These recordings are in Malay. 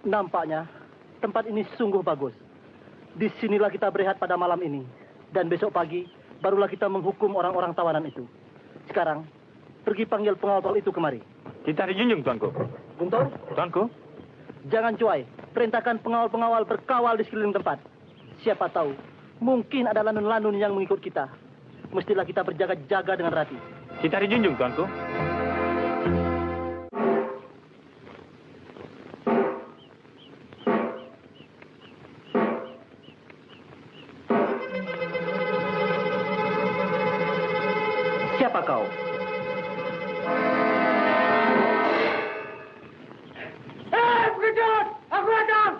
Nampaknya tempat ini sungguh bagus. Disinilah kita berehat pada malam ini. Dan besok pagi, barulah kita menghukum orang-orang tawanan itu. Sekarang, pergi panggil pengawal itu kemari. Kita dijunjung, Tuanku. Guntur? Tuanku? Jangan cuai. Perintahkan pengawal-pengawal berkawal di sekeliling tempat. Siapa tahu, mungkin ada lanun-lanun yang mengikut kita. Mestilah kita berjaga-jaga dengan rati. Kita dijunjung, Tuanku. Siapa kau? Pengecut! Aku datang!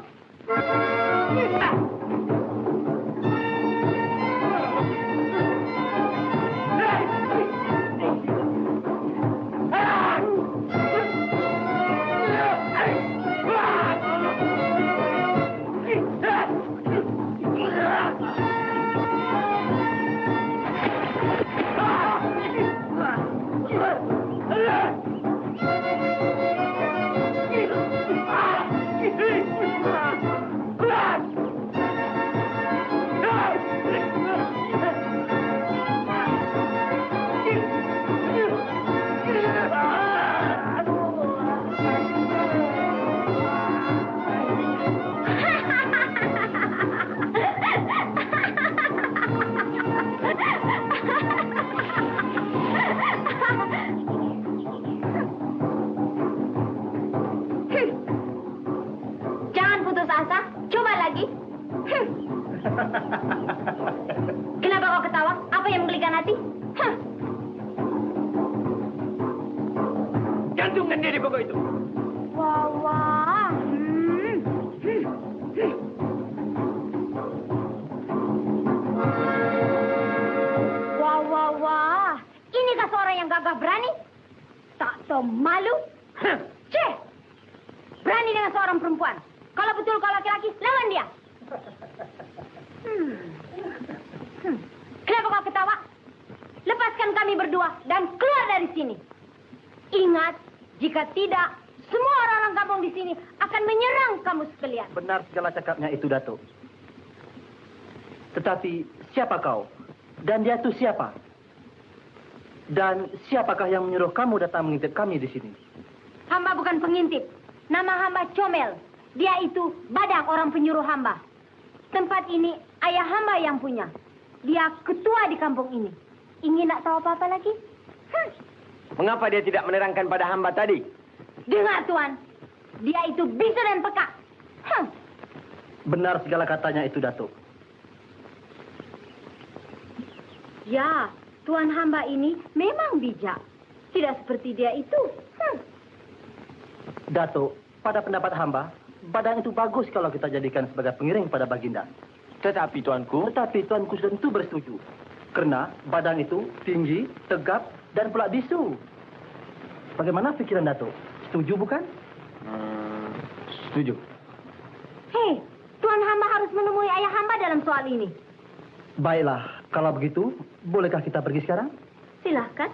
Kenapa kau ketawa? Apa yang menggelikan hati? Gantungkan dia di pokok itu. Wah, wah. Wah, wah, wah. Inikah seorang yang gagah berani? Tak tahu malu? Cih! Berani dengan seorang perempuan. Kalau betul kau laki-laki, lawan dia. Kenapa kau ketawa? Lepaskan kami berdua dan keluar dari sini. Ingat, jika tidak, semua orang-orang kampung di sini akan menyerang kamu sekalian. Benar segala cakapnya itu, Datuk. Tetapi siapa kau? Dan dia itu siapa? Dan siapakah yang menyuruh kamu datang mengintip kami di sini? Hamba bukan pengintip. Nama hamba Comel. Dia itu Badang, orang penyuruh hamba. Tempat ini ayah hamba yang punya. Dia ketua di kampung ini. Ingin nak tahu apa-apa lagi? Mengapa dia tidak menerangkan pada hamba tadi? Dengar, Tuan. Dia itu bisu dan peka. Benar segala katanya itu, Datuk. Ya, Tuan hamba ini memang bijak. Tidak seperti dia itu. Datuk, pada pendapat hamba, Badang itu bagus kalau kita jadikan sebagai pengiring pada Baginda. Tetapi, Tuanku... Tetapi Tuanku tentu bersetuju. Karena Badang itu tinggi, tegap, dan pula bisu. Bagaimana pikiran Datuk? Setuju bukan? Setuju. Hei, Tuan hamba harus menemui ayah hamba dalam soal ini. Baiklah, kalau begitu, bolehkah kita pergi sekarang? Silahkan.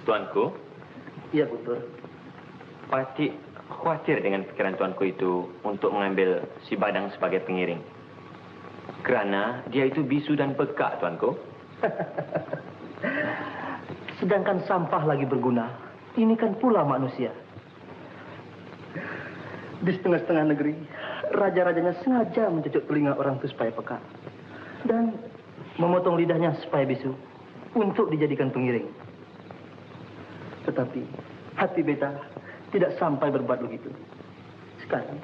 Tuanku, Iya, Guntur. Pakcik khawatir dengan pikiran Tuanku itu untuk mengambil si Badang sebagai pengiring. Kerana dia itu bisu dan peka, Tuanku. Sedangkan sampah lagi berguna. Ini kan pula manusia. Di setengah-setengah negeri, raja-rajanya sengaja mencucuk telinga orang itu supaya peka. Dan memotong lidahnya supaya bisu untuk dijadikan pengiring. Tetapi hati beta tidak sampai berbuat begitu. Sekarang,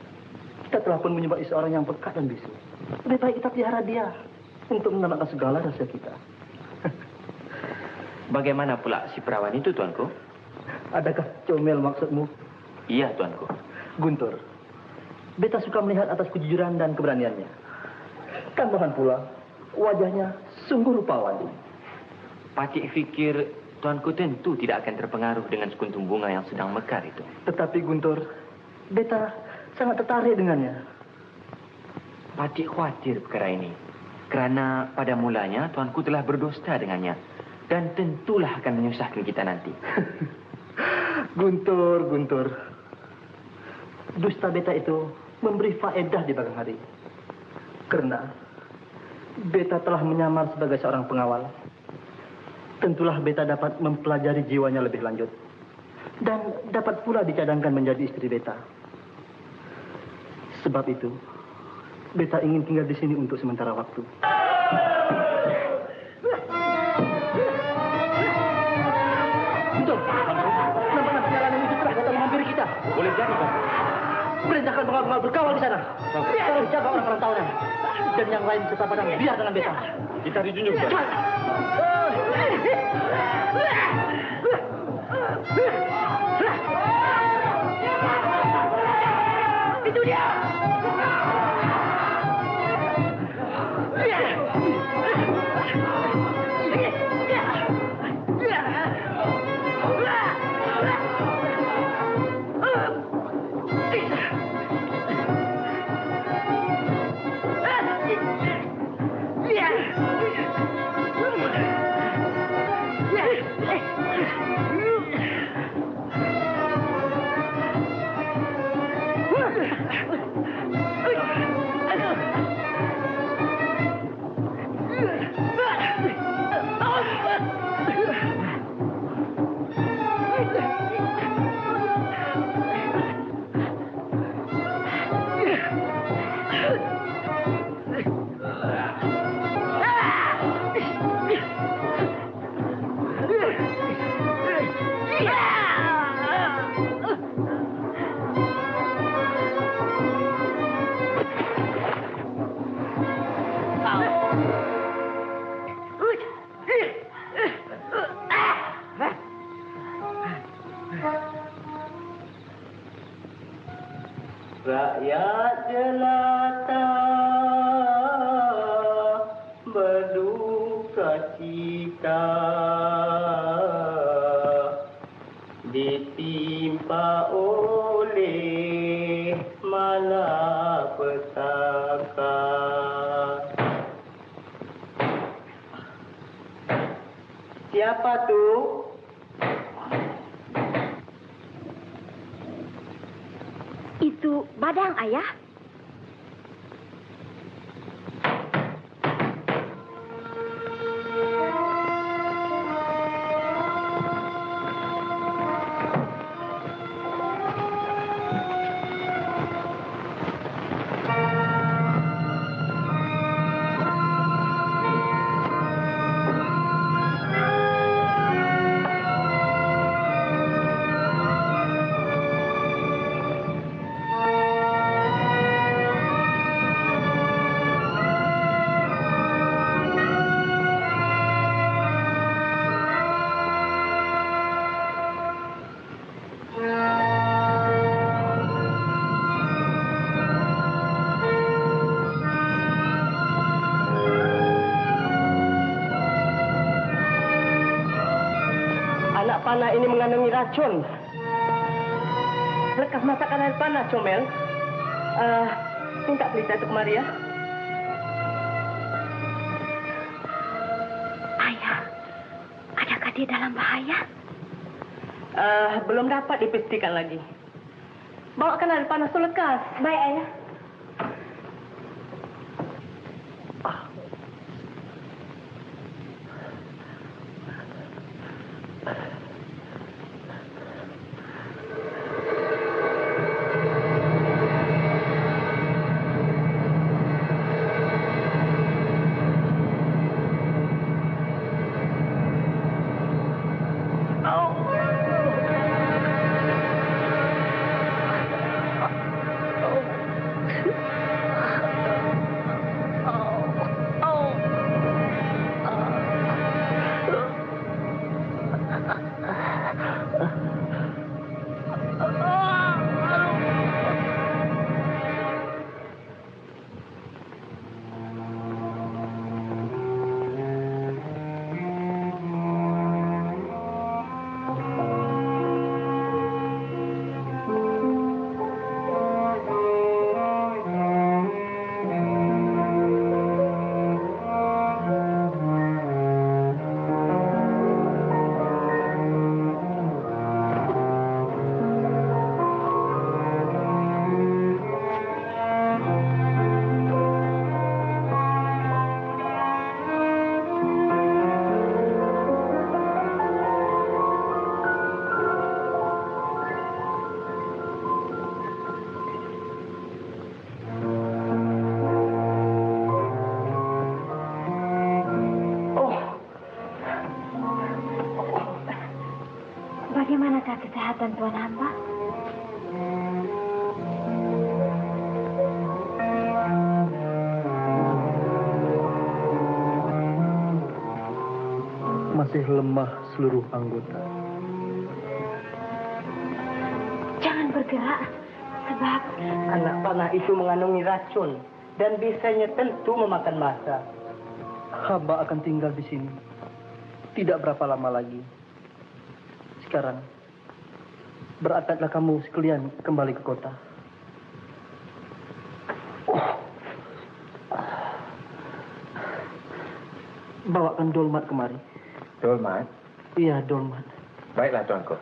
kita telah pun menyebabkan seorang yang peka dan bisu. Lebih baik kita pelihara dia untuk menambahkan segala rahasia kita. Bagaimana pula si perawan itu, Tuanku? Adakah Comel maksudmu? Iya, Tuanku. Guntur, beta suka melihat atas kejujuran dan keberaniannya. Tambahan pula, wajahnya sungguh rupawan. Pakcik fikir Tuanku tentu tidak akan terpengaruh dengan sekuntum bunga yang sedang mekar itu. Tetapi Guntur, beta sangat tertarik dengannya. Pakcik khawatir perkara ini. Kerana pada mulanya Tuanku telah berdusta dengannya. Dan tentulah akan menyusahkan kita nanti. Guntur, dusta beta itu memberi faedah di belakang hari. Karena beta telah menyamar sebagai seorang pengawal. Tentulah beta dapat mempelajari jiwanya lebih lanjut. Dan dapat pula dicadangkan menjadi istri beta. Sebab itu, beta ingin tinggal di sini untuk sementara waktu. Betul. Nampaknya perjalanan itu telah datang menghampiri kita. Boleh jadi, Pak. Perintahkan pengawal berkawal di sana. Tolong jaga orang-orang tawanan. Dan yang lain serta padang biar dengan beta. Kita dijunjung, Pak. Itu dia! Rakyat jelata berduka cita ditimpa oleh malapetaka. Siapa tuh? Itu Badang, Ayah. Anak panah ini mengandungi racun. Lekas masakan air panah, Comel. Minta pelita itu kemari ya. Ayah, adakah dia dalam bahaya? Belum dapat dipastikan lagi. Bawakan air panas itu lekas. Baik, Ayah. bagaimanakah kesehatan tuan hamba? Masih lemah seluruh anggota. Jangan bergerak, sebab Anak panah itu mengandungi racun dan biasanya tentu memakan massa. Hamba akan tinggal di sini. Tidak berapa lama lagi. Sekarang, berangkatlah kamu sekalian kembali ke kota. Bawakan dolmat kemari. Dolmat? Iya, dolmat. Baiklah, tuanku.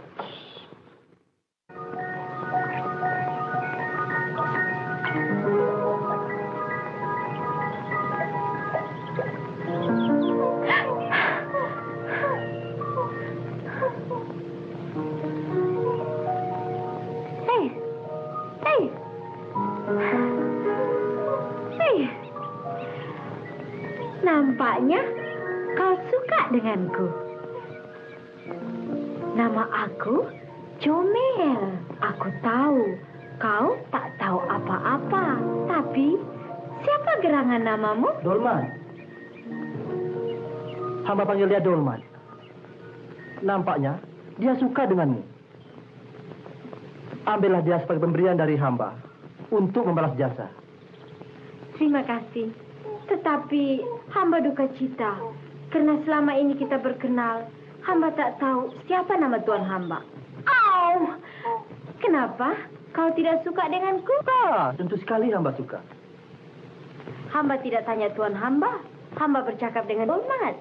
Nampaknya kau suka denganku. Nama aku Comel. Aku tahu kau tak tahu apa-apa. Tapi siapa gerangan namamu? Dolmat. Hamba panggil dia Dolmat. Nampaknya dia suka denganmu. Ambillah dia sebagai pemberian dari hamba untuk membalas jasa. Terima kasih. Tetapi hamba duka cita. Karena selama ini kita berkenal, hamba tak tahu siapa nama tuan hamba. Au! Kenapa? Kau tidak suka denganku? Tentu sekali hamba suka. Hamba tidak tanya tuan hamba. Hamba bercakap dengan Dolmat.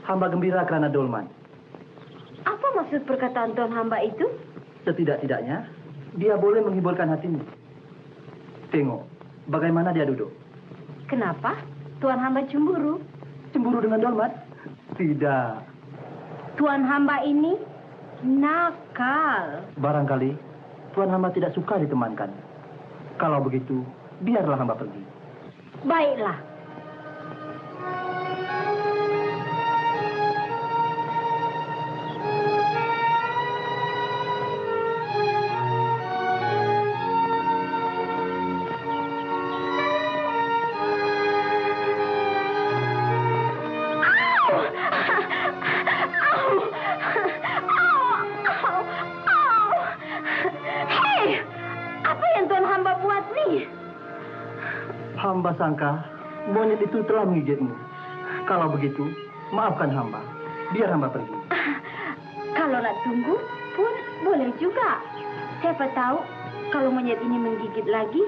Hamba gembira karena Dolmat. Apa maksud perkataan tuan hamba itu? Setidak-tidaknya, dia boleh menghiburkan hatimu. Tengok, bagaimana dia duduk. Kenapa? Tuan hamba cemburu. Cemburu dengan Dolmat? Tidak. Tuan hamba ini nakal. Barangkali tuan hamba tidak suka ditemankan. Kalau begitu, biarlah hamba pergi. Baiklah. Hamba sangka monyet itu telah menggigitmu. Kalau begitu, maafkan hamba. Biar hamba pergi. Kalau nak tunggu pun boleh juga. Siapa tahu kalau monyet ini menggigit lagi.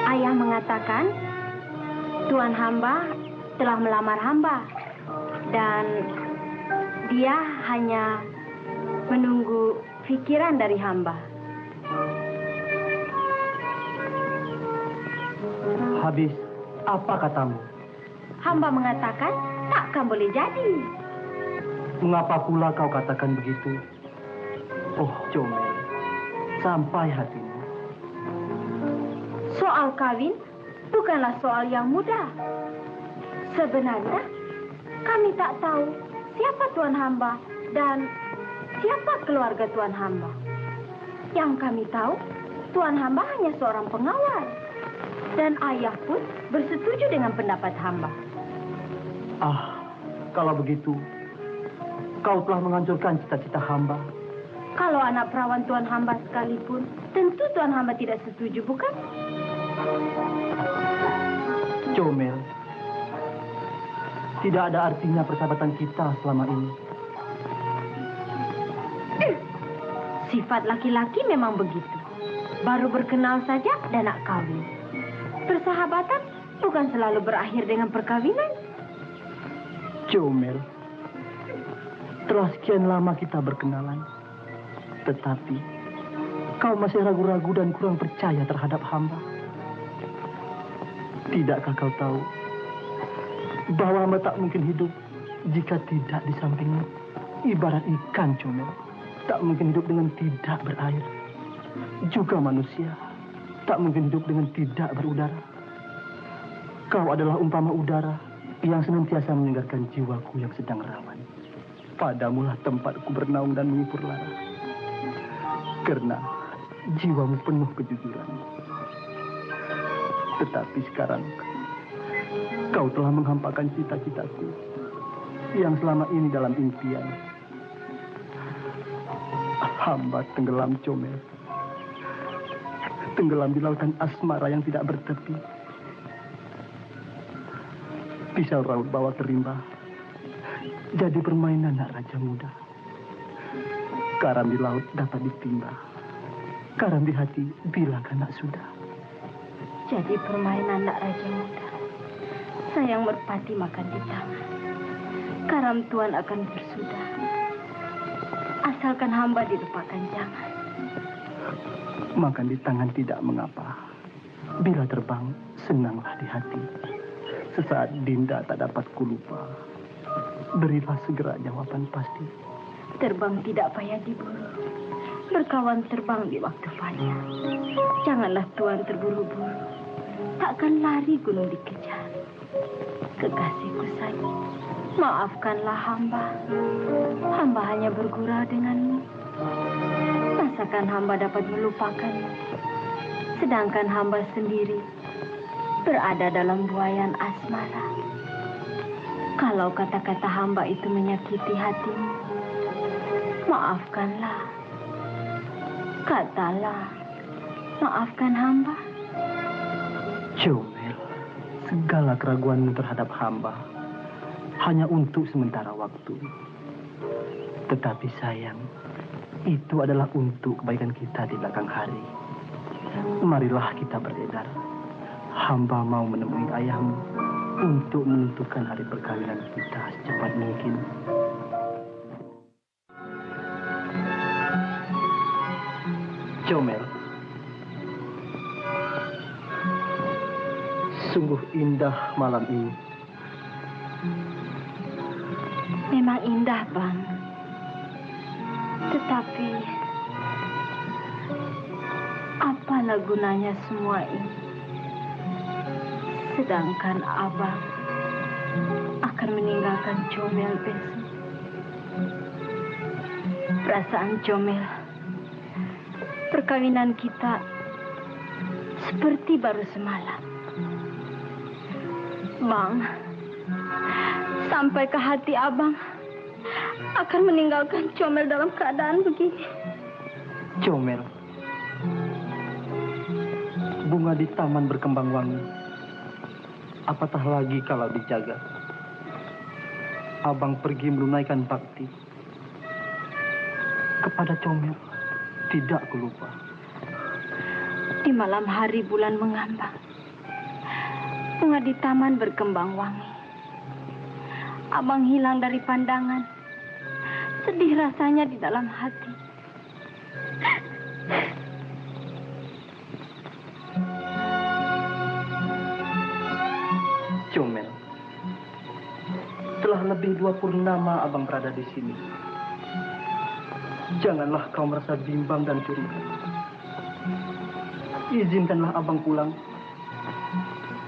Ayah mengatakan tuan hamba telah melamar hamba dan dia hanya menunggu pikiran dari hamba. Habis, apa katamu? Hamba mengatakan takkan boleh jadi. Mengapa pula kau katakan begitu? Oh, Comel, sampai hatimu. Soal kawin bukanlah soal yang mudah. Sebenarnya, kami tak tahu siapa tuan hamba dan siapa keluarga tuan hamba. Yang kami tahu, tuan hamba hanya seorang pengawal. Dan ayah pun bersetuju dengan pendapat hamba. Kalau begitu, kau telah menghancurkan cita-cita hamba. Kalau anak perawan tuan hamba sekalipun, tentu tuan hamba tidak setuju, bukan? Comel, tidak ada artinya persahabatan kita selama ini. Sifat laki-laki memang begitu. Baru berkenal saja dan nak kawin. Persahabatan bukan selalu berakhir dengan perkawinan. Comel, telah sekian lama kita berkenalan. Tetapi, kau masih ragu-ragu dan kurang percaya terhadap hamba. Tidakkah kau tahu bahwa hamba tak mungkin hidup jika tidak di sampingmu? Ibarat ikan, Comel, tak mungkin hidup dengan tidak berair. juga manusia tak mungkin hidup dengan tidak berudara. Kau adalah umpama udara yang senantiasa menyegarkan jiwaku yang sedang rawan. Padamulah tempatku bernaung dan mengipur lara. Karena jiwamu penuh kejujuran. Tetapi sekarang kau telah menghampakan cita-citaku yang selama ini dalam impian. Hamba tenggelam, Comel. Tenggelam di lautan asmara yang tidak bertepi. Pisau raut bawa kerimba jadi permainan anak raja muda. Karam di laut dapat ditimba, karam di hati bila kanak sudah. Jadi permainan anak raja muda. Sayang merpati makan di tangan. Karam tuan akan bersudah. Asalkan hamba dilupakan jangan. Makan di tangan tidak mengapa. Bila terbang, senanglah di hati. Sesaat Dinda tak dapat kulupa. Berilah segera jawaban pasti. Terbang tidak payah diburu. Berkawan terbang di waktu fajar. Janganlah tuan terburu-buru. Takkan lari gunung dikejar. Kekasihku sayang, maafkanlah hamba. Hamba hanya bergurau denganmu. Masakan hamba dapat melupakanmu. Sedangkan hamba sendiri berada dalam buayan asmara. Kalau kata-kata hamba itu menyakiti hatimu, maafkanlah. Katalah, maafkan hamba. Comel, segala keraguanmu terhadap hamba hanya untuk sementara waktu. Tetapi sayang, itu adalah untuk kebaikan kita di belakang hari. Marilah kita beredar. Hamba mau menemui ayahmu untuk menentukan hari perkawinan kita secepat mungkin. Comel, sungguh indah malam ini. Memang indah, Bang. Tetapi, apalah gunanya semua ini? Sedangkan Abang akan meninggalkan Comel besok. Perasaan Comel, perkawinan kita seperti baru semalam. Bang, sampai ke hati Abang akan meninggalkan Comel dalam keadaan begini. Comel, bunga di taman berkembang wangi. Apatah lagi kalau dijaga. Abang pergi menunaikan bakti. Kepada Comel, tidak kulupa. Di malam hari bulan mengambang, bunga di taman berkembang wangi. Abang hilang dari pandangan. Sedih rasanya di dalam hati. Comel, telah lebih 2 purnama abang berada di sini. Janganlah kau merasa bimbang dan curiga. Izinkanlah abang pulang.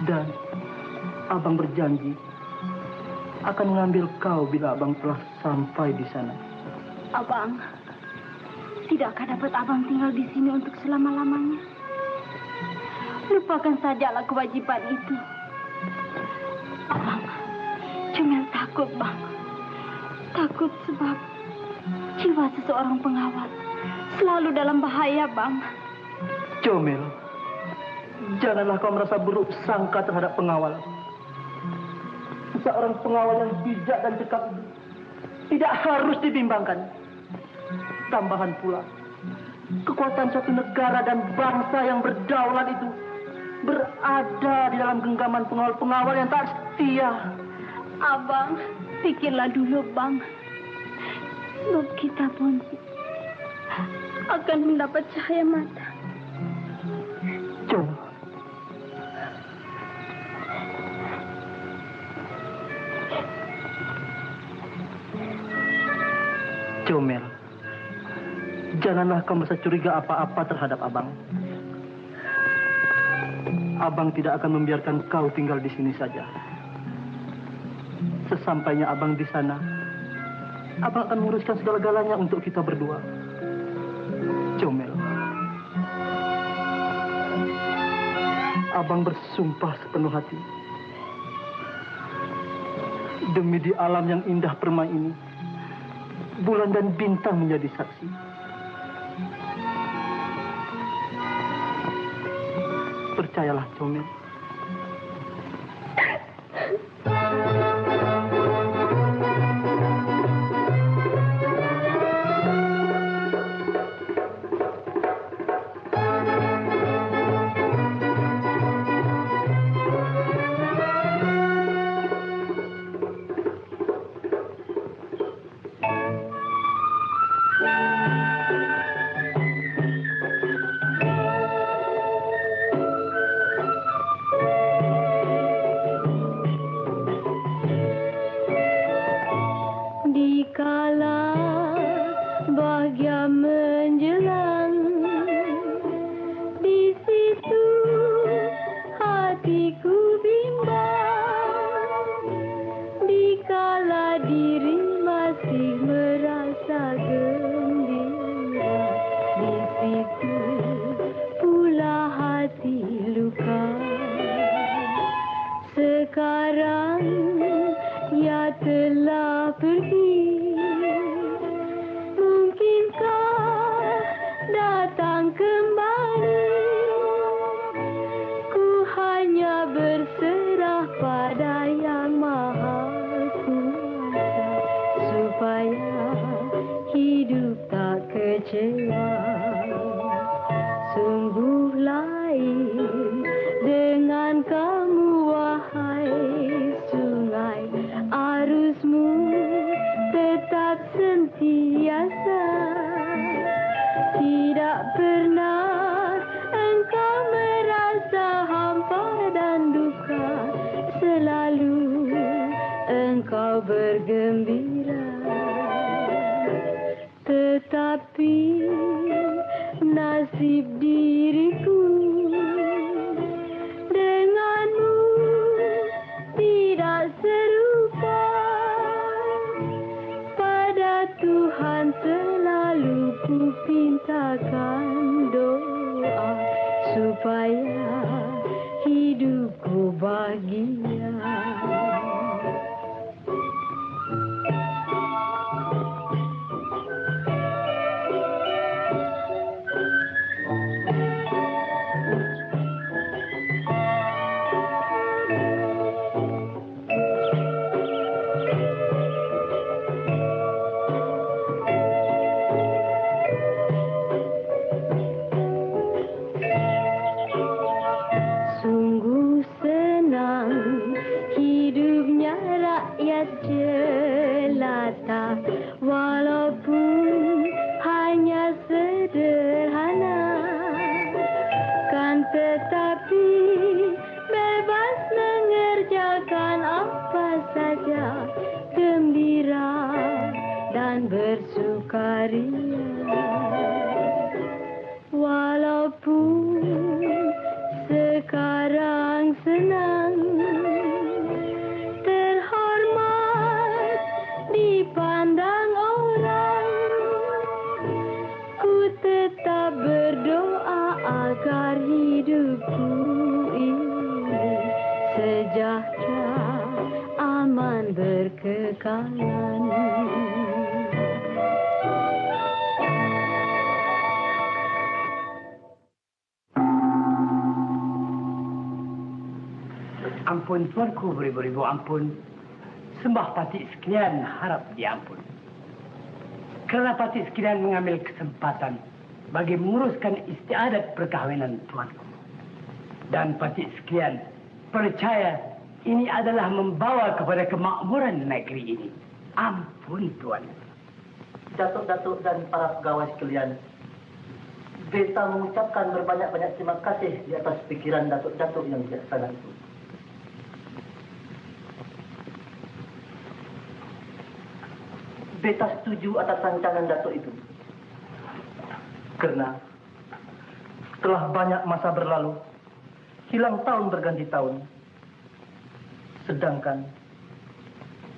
Dan abang berjanji akan mengambil kau bila abang telah sampai di sana. Abang, tidakkah dapat abang tinggal di sini untuk selama-lamanya? Lupakan sajalah kewajiban itu. Abang, Comel takut, Bang. Takut sebab jiwa seseorang pengawal selalu dalam bahaya, Bang. Comel, janganlah kau merasa buruk sangka terhadap pengawal. Seorang pengawal yang bijak dan cekap tidak harus dibimbangkan. Tambahan pula, kekuatan suatu negara dan bangsa yang berdaulat itu berada di dalam genggaman pengawal-pengawal yang tak setia. Abang, pikirlah dulu, Bang. Sebab kita pun akan mendapat cahaya mata. Comel, Janganlah kau merasa curiga apa-apa terhadap abang. Abang tidak akan membiarkan kau tinggal di sini saja. Sesampainya abang di sana, abang akan menguruskan segala-galanya untuk kita berdua. Comel. Abang bersumpah sepenuh hati. Demi di alam yang indah permai ini, bulan dan bintang menjadi saksi. Percayalah, Comel. Ampun tuanku, beribu-ribu ampun. Sembah patik sekalian harap diampun. Kerana patik sekalian mengambil kesempatan bagi menguruskan istiadat perkahwinan tuanku. Dan patik sekalian percaya ini adalah membawa kepada kemakmuran negeri ini. Ampun tuan. Datuk-datuk dan para pegawai sekalian, Beta mengucapkan berbanyak-banyak terima kasih di atas pikiran datuk-datuk yang bijaksana itu. Beta setuju atas rancangan datuk itu. Karena telah banyak masa berlalu, hilang tahun berganti tahun. Sedangkan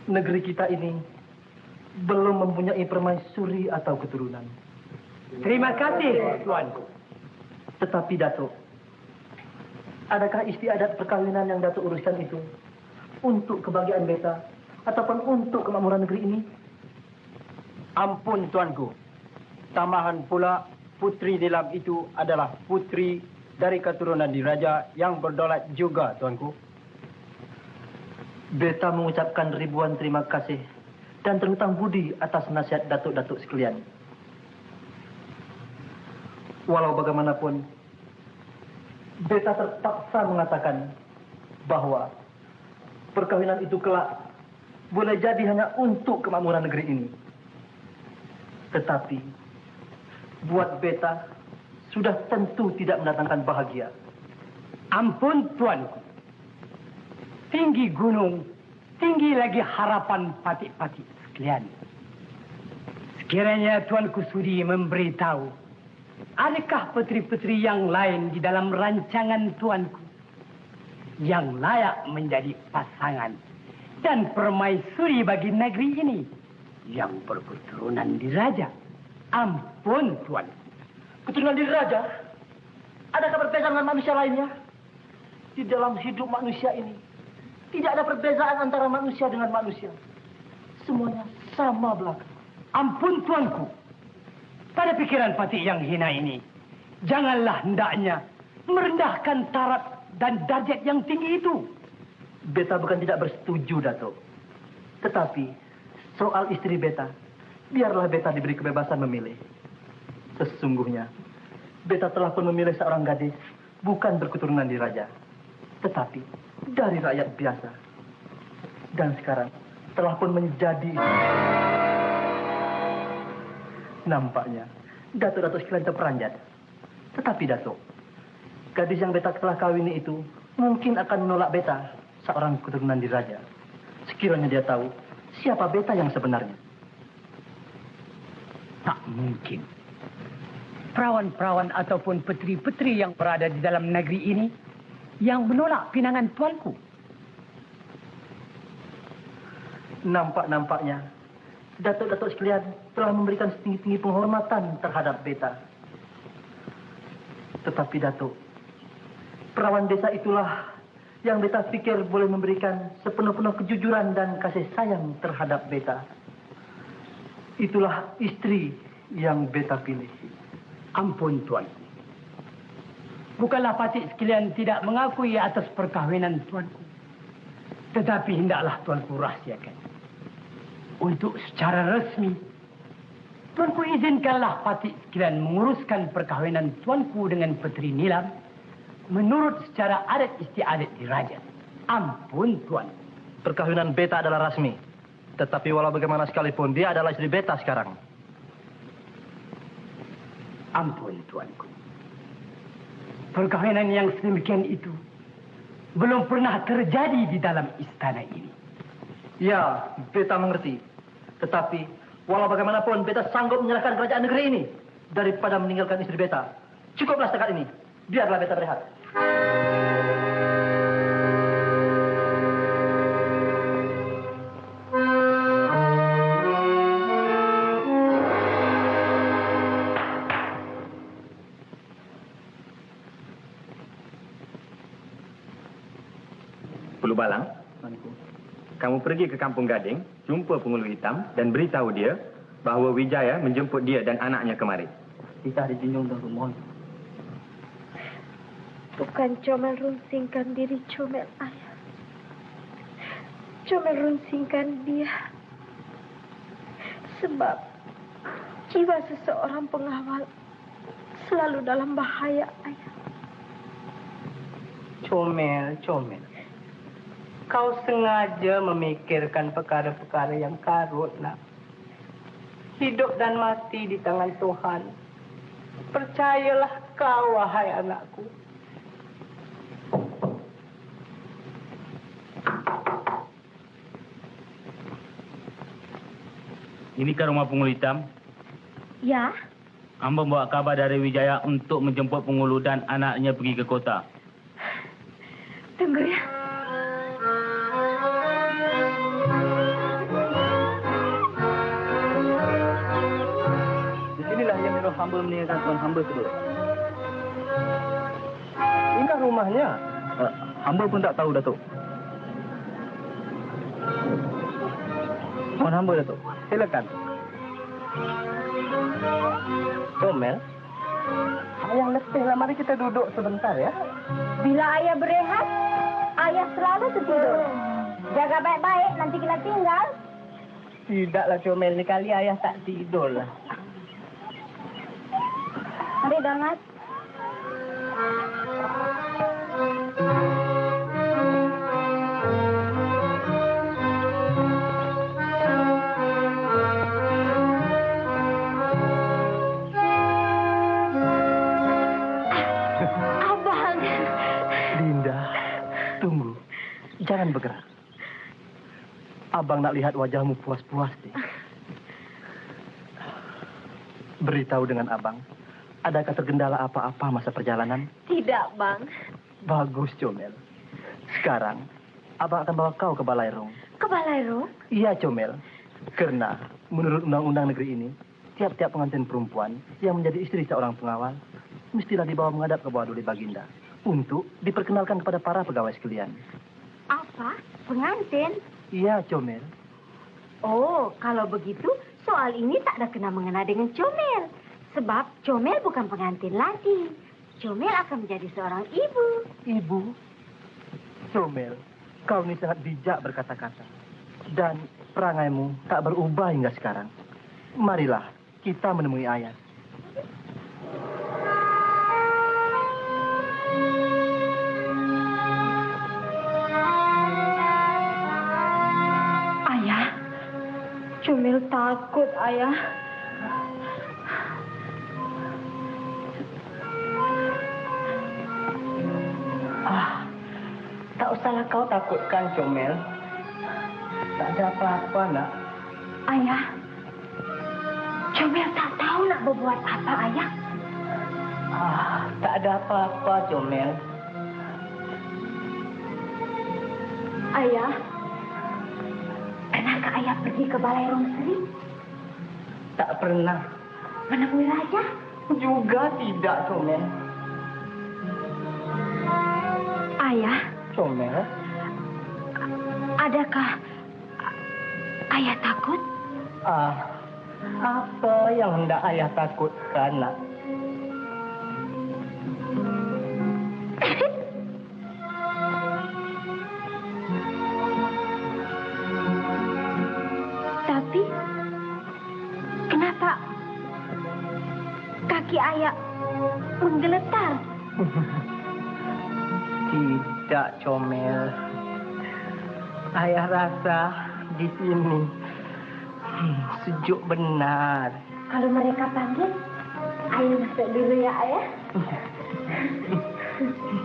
negeri kita ini belum mempunyai permaisuri atau keturunan. Terima kasih, Tuanku. Tetapi Datuk, adakah istiadat perkawinan yang Datuk uruskan itu untuk kebahagiaan beta ataupun untuk kemakmuran negeri ini? Ampun, Tuanku. Tambahan pula, putri Nilam itu adalah putri dari keturunan diraja yang berdaulat juga, Tuanku. Beta mengucapkan ribuan terima kasih dan terhutang budi atas nasihat datuk-datuk sekalian. Walau bagaimanapun, beta terpaksa mengatakan bahwa perkawinan itu kelak boleh jadi hanya untuk kemakmuran negeri ini. Tetapi, buat beta sudah tentu tidak mendatangkan bahagia. Ampun, Tuanku. Tinggi gunung, tinggi lagi harapan patik-patik sekalian. Sekiranya Tuanku sudi memberitahu, adakah putri-putri yang lain di dalam rancangan Tuanku yang layak menjadi pasangan dan permaisuri bagi negeri ini yang berketurunan diraja? Ampun, Tuanku. Keturunan diraja? Adakah perbedaan dengan manusia lainnya? Di dalam hidup manusia ini, tidak ada perbedaan antara manusia dengan manusia. Semuanya sama belaka. Ampun, Tuanku. Pada pikiran Patik yang hina ini, janganlah hendaknya merendahkan taraf dan darjat yang tinggi itu. Beta bukan tidak bersetuju, Datuk. Tetapi, soal istri beta, biarlah beta diberi kebebasan memilih. Sesungguhnya, beta telah pun memilih seorang gadis, bukan berketurunan diraja, tetapi dari rakyat biasa. Dan sekarang, telah pun menjadi... Nampaknya, datuk-datuk sekalian terperanjat. Tetapi, Datuk, gadis yang beta telah kawini itu mungkin akan menolak beta, seorang keturunan diraja. Sekiranya dia tahu siapa beta yang sebenarnya. Tak mungkin. Perawan-perawan ataupun putri-putri yang berada di dalam negeri ini yang menolak pinangan Tuanku. Nampak-nampaknya, datuk-datuk sekalian telah memberikan setinggi-tinggi penghormatan terhadap beta. Tetapi, Datuk, perawan desa itulah yang beta pikir boleh memberikan sepenuh-penuh kejujuran dan kasih sayang terhadap beta. Itulah istri yang beta pilih. Ampun, Tuanku. Bukanlah Patik sekalian tidak mengakui atas perkahwinan Tuanku. Tetapi hendaklah Tuanku rahsiakan. Untuk secara resmi, Tuanku izinkanlah Patik sekalian menguruskan perkahwinan Tuanku dengan Putri Nilam menurut secara adat istiadat diraja. Ampun, Tuanku. Perkahwinan beta adalah rasmi. Tetapi walau bagaimana sekalipun, dia adalah istri beta sekarang. Ampun, Tuanku. Perkahwinan yang sedemikian itu belum pernah terjadi di dalam istana ini. Ya, beta mengerti. Tetapi, walau bagaimanapun, beta sanggup menyerahkan kerajaan negeri ini daripada meninggalkan istri beta. Cukuplah setakat ini. Biarlah beta berehat. Pulu Balang, kamu pergi ke Kampung Gading, jumpa Pengulu Hitam dan beritahu dia bahawa Wijaya menjemput dia dan anaknya kemari. Kita dijunjung dan rumohon. Bukan Comel runsingkan diri Comel ayah. Comel runsingkan dia. Sebab jiwa seseorang pengawal selalu dalam bahaya, ayah. Comel. Kau sengaja memikirkan perkara-perkara yang karut, nak. Hidup dan mati di tangan Tuhan. Percayalah kau, wahai anakku. Ini ke rumah Pengulu Hitam? Ya, Hamba bawa kabar dari Wijaya untuk menjemput Pengulu dan anaknya pergi ke kota. Tunggu ya. Disinilah yang menyuruh hamba meninggalkan tuan hamba kedua. Inikah rumahnya? Hamba pun tak tahu, Datuk. Mohon hamba, Datuk. Silakan. Comel, ayah letih, mari kita duduk sebentar ya. Bila ayah berehat, ayah selalu tertidur. Jaga baik-baik, nanti kita tinggal. Tidaklah Comel, ni kali ayah tak tidur lah. Mari, Damas. Jangan bergerak. Abang nak lihat wajahmu puas-puas deh. Beritahu dengan abang, adakah tergendala apa-apa masa perjalanan? Tidak, Bang. Bagus, Comel. Sekarang, abang akan bawa kau ke Balairung. Ke Balairung? Iya, Comel. Karena menurut undang-undang negeri ini, tiap-tiap pengantin perempuan yang menjadi istri seorang pengawal mestilah dibawa menghadap ke bawah Duli Baginda untuk diperkenalkan kepada para pegawai sekalian. Apa? Pengantin? Iya, Comel. Oh, kalau begitu, soal ini tak ada kena mengena dengan Comel. Sebab Comel bukan pengantin lagi. Comel akan menjadi seorang ibu. Ibu? Comel, kau ini sangat bijak berkata-kata. Dan perangaimu tak berubah hingga sekarang. Marilah, kita menemui ayah. Comel takut, Ayah. Tak usahlah kau takutkan, Comel. Tak ada apa-apa, nak. Ayah, Comel tak tahu nak berbuat apa, Ayah. Tak ada apa-apa, Comel. Ayah, pernahkah Ayah pergi ke Balairung Seri? Tak pernah. Menemui Raja? Juga tidak, Comel. Ayah, Comel? adakah Ayah takut? Apa yang hendak ayah takutkan, nak? Tapi, kenapa kaki Ayah menggeletar? Tidak, Comel. Ayah rasa di sini sejuk benar. Kalau mereka panggil, Ayah masuk dulu ya, Ayah.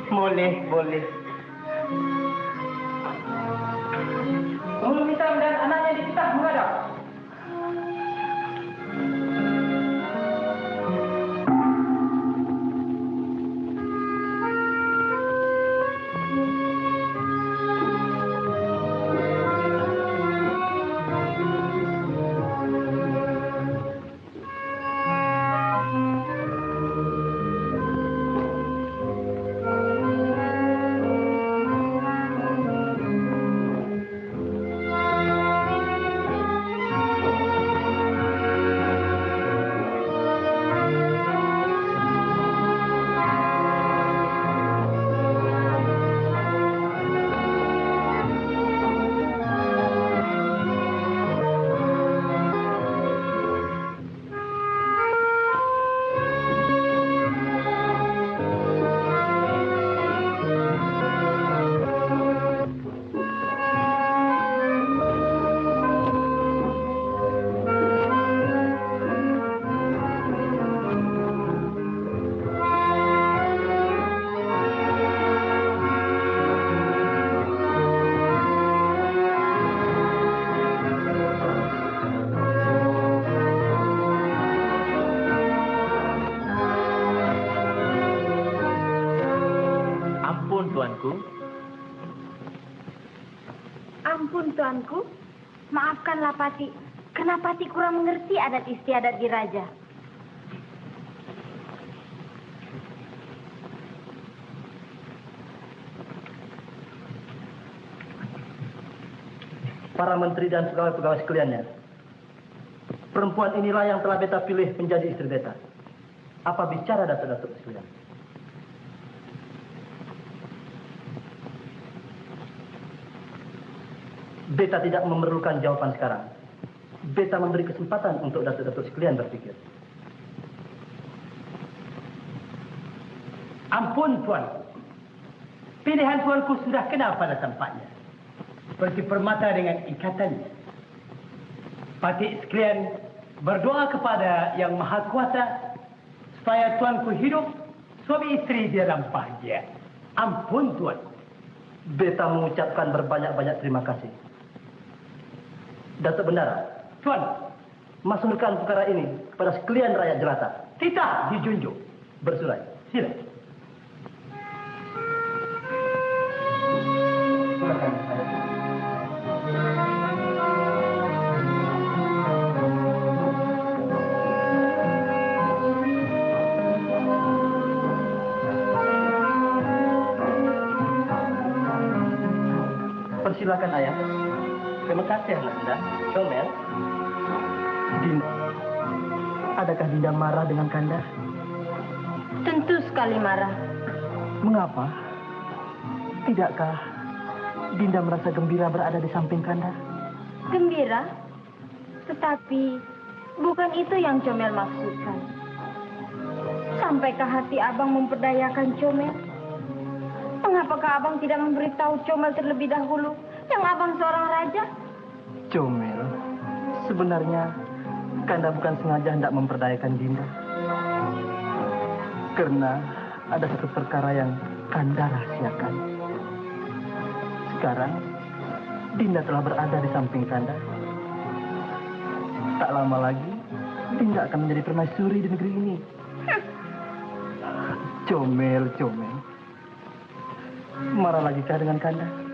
Boleh. Penghulu hitam dan anaknya dipitah menghadap. Ampun, Tuanku. Ampun, Tuanku. Maafkanlah Pati. Karena Pati kurang mengerti adat istiadat di raja. Para menteri dan pegawai-pegawai sekaliannya, perempuan inilah yang telah beta pilih menjadi istri beta. Apa bicara datuk-datuk sekalian? Beta tidak memerlukan jawaban sekarang. Beta memberi kesempatan untuk datuk-datuk sekalian berpikir. Ampun, Tuanku. Pilihan Tuanku sudah kena pada tempatnya. Seperti permata dengan ikatannya. Patik sekalian berdoa kepada Yang Maha Kuasa supaya Tuanku hidup suami istri di dalam bahagia. Ampun, Tuanku. Beta mengucapkan berbanyak-banyak terima kasih. Datuk Bendara, Tuan, masukkan perkara ini kepada sekalian rakyat jelata. titah dijunjung. Bersurai. Sila. Silakan. Persilakan ayah. Terima kasih, Nanda. Comel. Dinda, adakah Dinda marah dengan Kanda? Tentu sekali marah. Mengapa? Tidakkah Dinda merasa gembira berada di samping Kanda? Gembira. Tetapi bukan itu yang Comel maksudkan. Sampaikah hati abang memperdayakan Comel? Mengapakah abang tidak memberitahu Comel terlebih dahulu yang abang seorang raja? Comel, sebenarnya Kanda bukan sengaja hendak memperdayakan Dinda. Karena ada satu perkara yang Kanda rahasiakan. Sekarang, Dinda telah berada di samping Kanda. Tak lama lagi, Dinda akan menjadi permaisuri di negeri ini. Comel, Comel. Marah lagi kah dengan Kanda?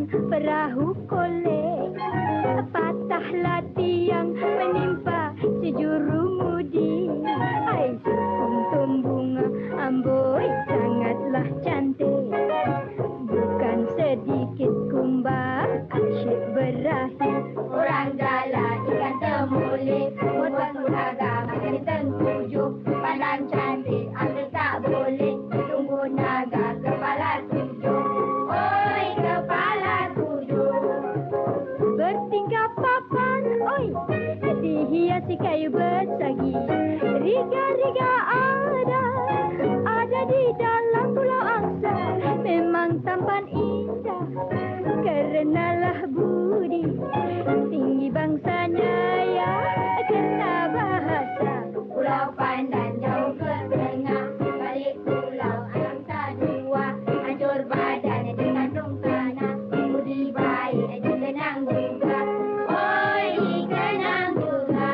Perahu kolek, patahlah tiang menimpa sejuru mudi. Ai untung bunga amboi sangatlah cantik. Bukan sedikit kumbang asyik berakhir. Orang jala ikan temuli, buat naga makan tengkujuk. Pandang cantik ambil tak boleh, tunggu naga kepala tujuh. Oi kepala bertingkap papan, oi, dihiasi kayu bersagi. Riga-riga ada di dalam pulau angsa. Memang tampan indah, karenalah budi. Tinggi bangsanya ya, kena bahasa. Pulau Pandan jauh ke tengah, balik pulau angsa dua. Hancur badan dikandung tanah, budi baik dikenang juga. Oi, dikenang juga.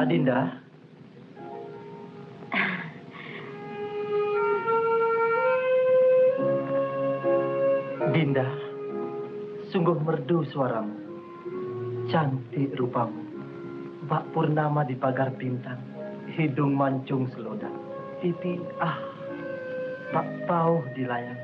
Adinda. Dinda, sungguh merdu suaramu, cantik rupamu, bak purnama di pagar bintang, hidung mancung selodang, pipi bak pauh di layang.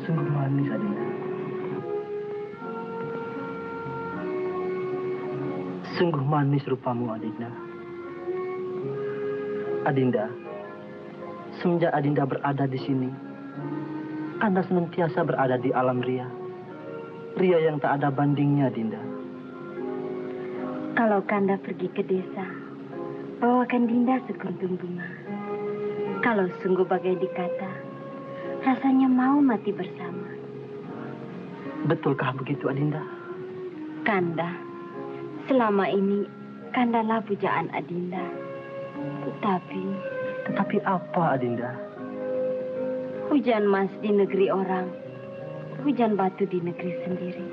Sungguh manis, Adinda. Sungguh manis rupamu, Adinda. Adinda, semenjak Adinda berada di sini, Kanda senantiasa berada di alam ria. Ria yang tak ada bandingnya, Dinda. Kalau Kanda pergi ke desa, bawakan Dinda sekuntum bunga. Kalau sungguh bagai dikata, rasanya mau mati bersama. Betulkah begitu, Adinda? Kanda, selama ini Kandalah pujaan Adinda. Tetapi apa, Adinda? Hujan mas di negeri orang, hujan batu di negeri sendiri.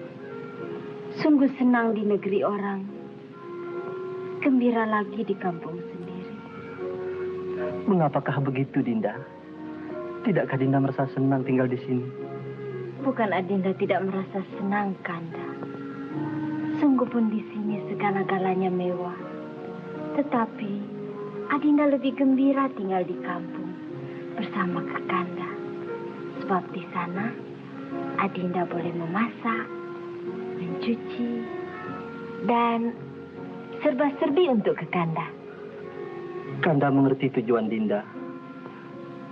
Sungguh senang di negeri orang, gembira lagi di kampung sendiri. Mengapakah begitu, Dinda? Tidakkah Dinda merasa senang tinggal di sini? Bukan Adinda tidak merasa senang, Kanda. Sungguh pun di sini segala-galanya mewah. Tetapi Adinda lebih gembira tinggal di kampung bersama Kakanda. Sebab di sana Adinda boleh memasak, mencuci, dan serba-serbi untuk Kakanda. Kanda mengerti tujuan Dinda.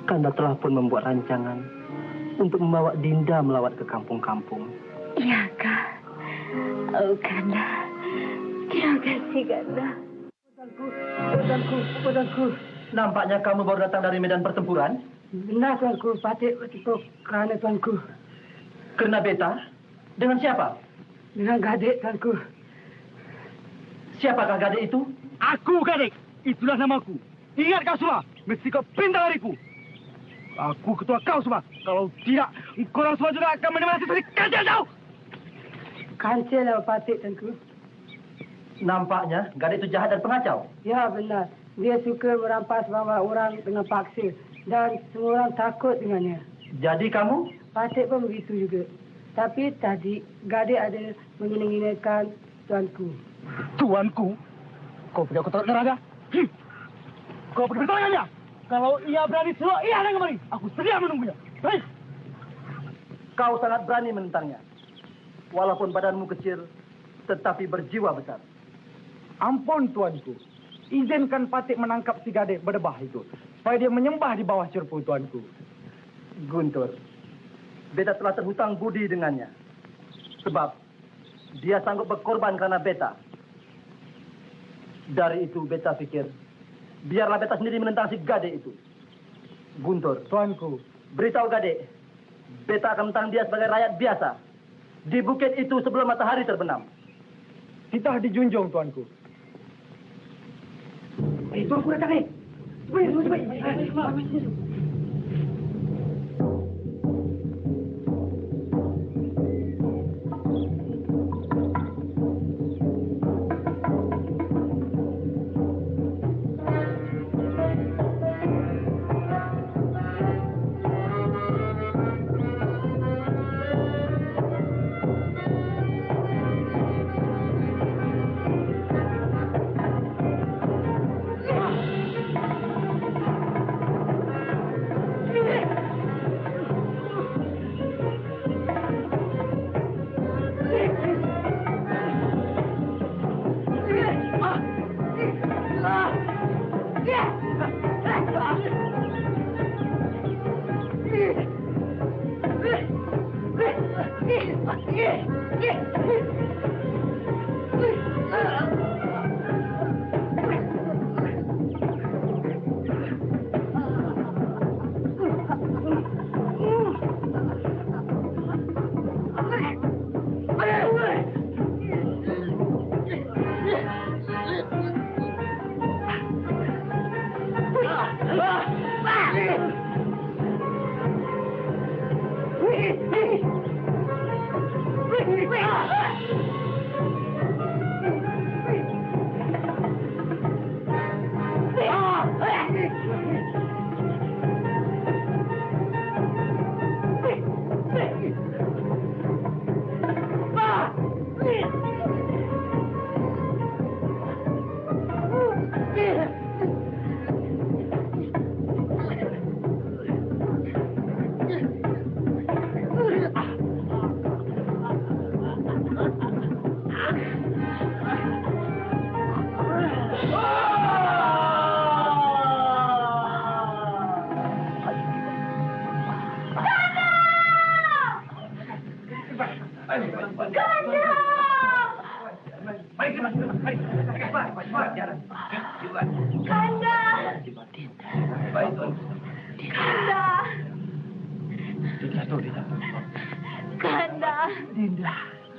Kanda telah pun membuat rancangan untuk membawa Dinda melawat ke kampung-kampung. Iya, Kak. Oh, Kanda. Terima kasih, Kanda. Tuanku. Nampaknya kamu baru datang dari medan pertempuran. Benar, Tuanku. Patih itu kerana Tuanku. Karena beta? Dengan siapa? Dengan Gadek, Tuanku. Siapakah gadis itu? Aku, Gadek. Itulah namaku. Ingat kau semua. Mesti kau pintar dariku. Aku ketua kau semua. Kalau tidak, korang semua juga akan menerima seperti kancil kau. Kancil lah, Patih, Tuanku. Nampaknya gadis itu jahat dan pengacau. Ya, benar. Dia suka merampas bawa orang dengan paksa. Dan semua orang takut dengannya. Jadi kamu? Patih pun begitu juga. Tapi tadi, Gadek ada menginginkan Tuanku. Tuanku? Kau punya kotoran neraga? Kau pergi bertangannya. Kalau ia berani suruh ia datang kemari. Aku sedia menunggunya. Baik. Kau sangat berani menentangnya. Walaupun badanmu kecil, tetapi berjiwa besar. Ampun, Tuanku. Izinkan Patih menangkap si Gadek berdebah itu. Supaya dia menyembah di bawah cerpu, Tuanku. Guntur, beta telah terhutang budi dengannya. Sebab dia sanggup berkorban karena beta. Dari itu beta pikir, biarlah beta sendiri menentang si Gadek itu. Guntur, Tuanku. beritahu Gadek, beta akan menentang dia sebagai rakyat biasa. Di bukit itu sebelum matahari terbenam. Titah dijunjung, Tuanku. Tuanku datang, eh. Cepat. Kanda. Kanda. Dinda.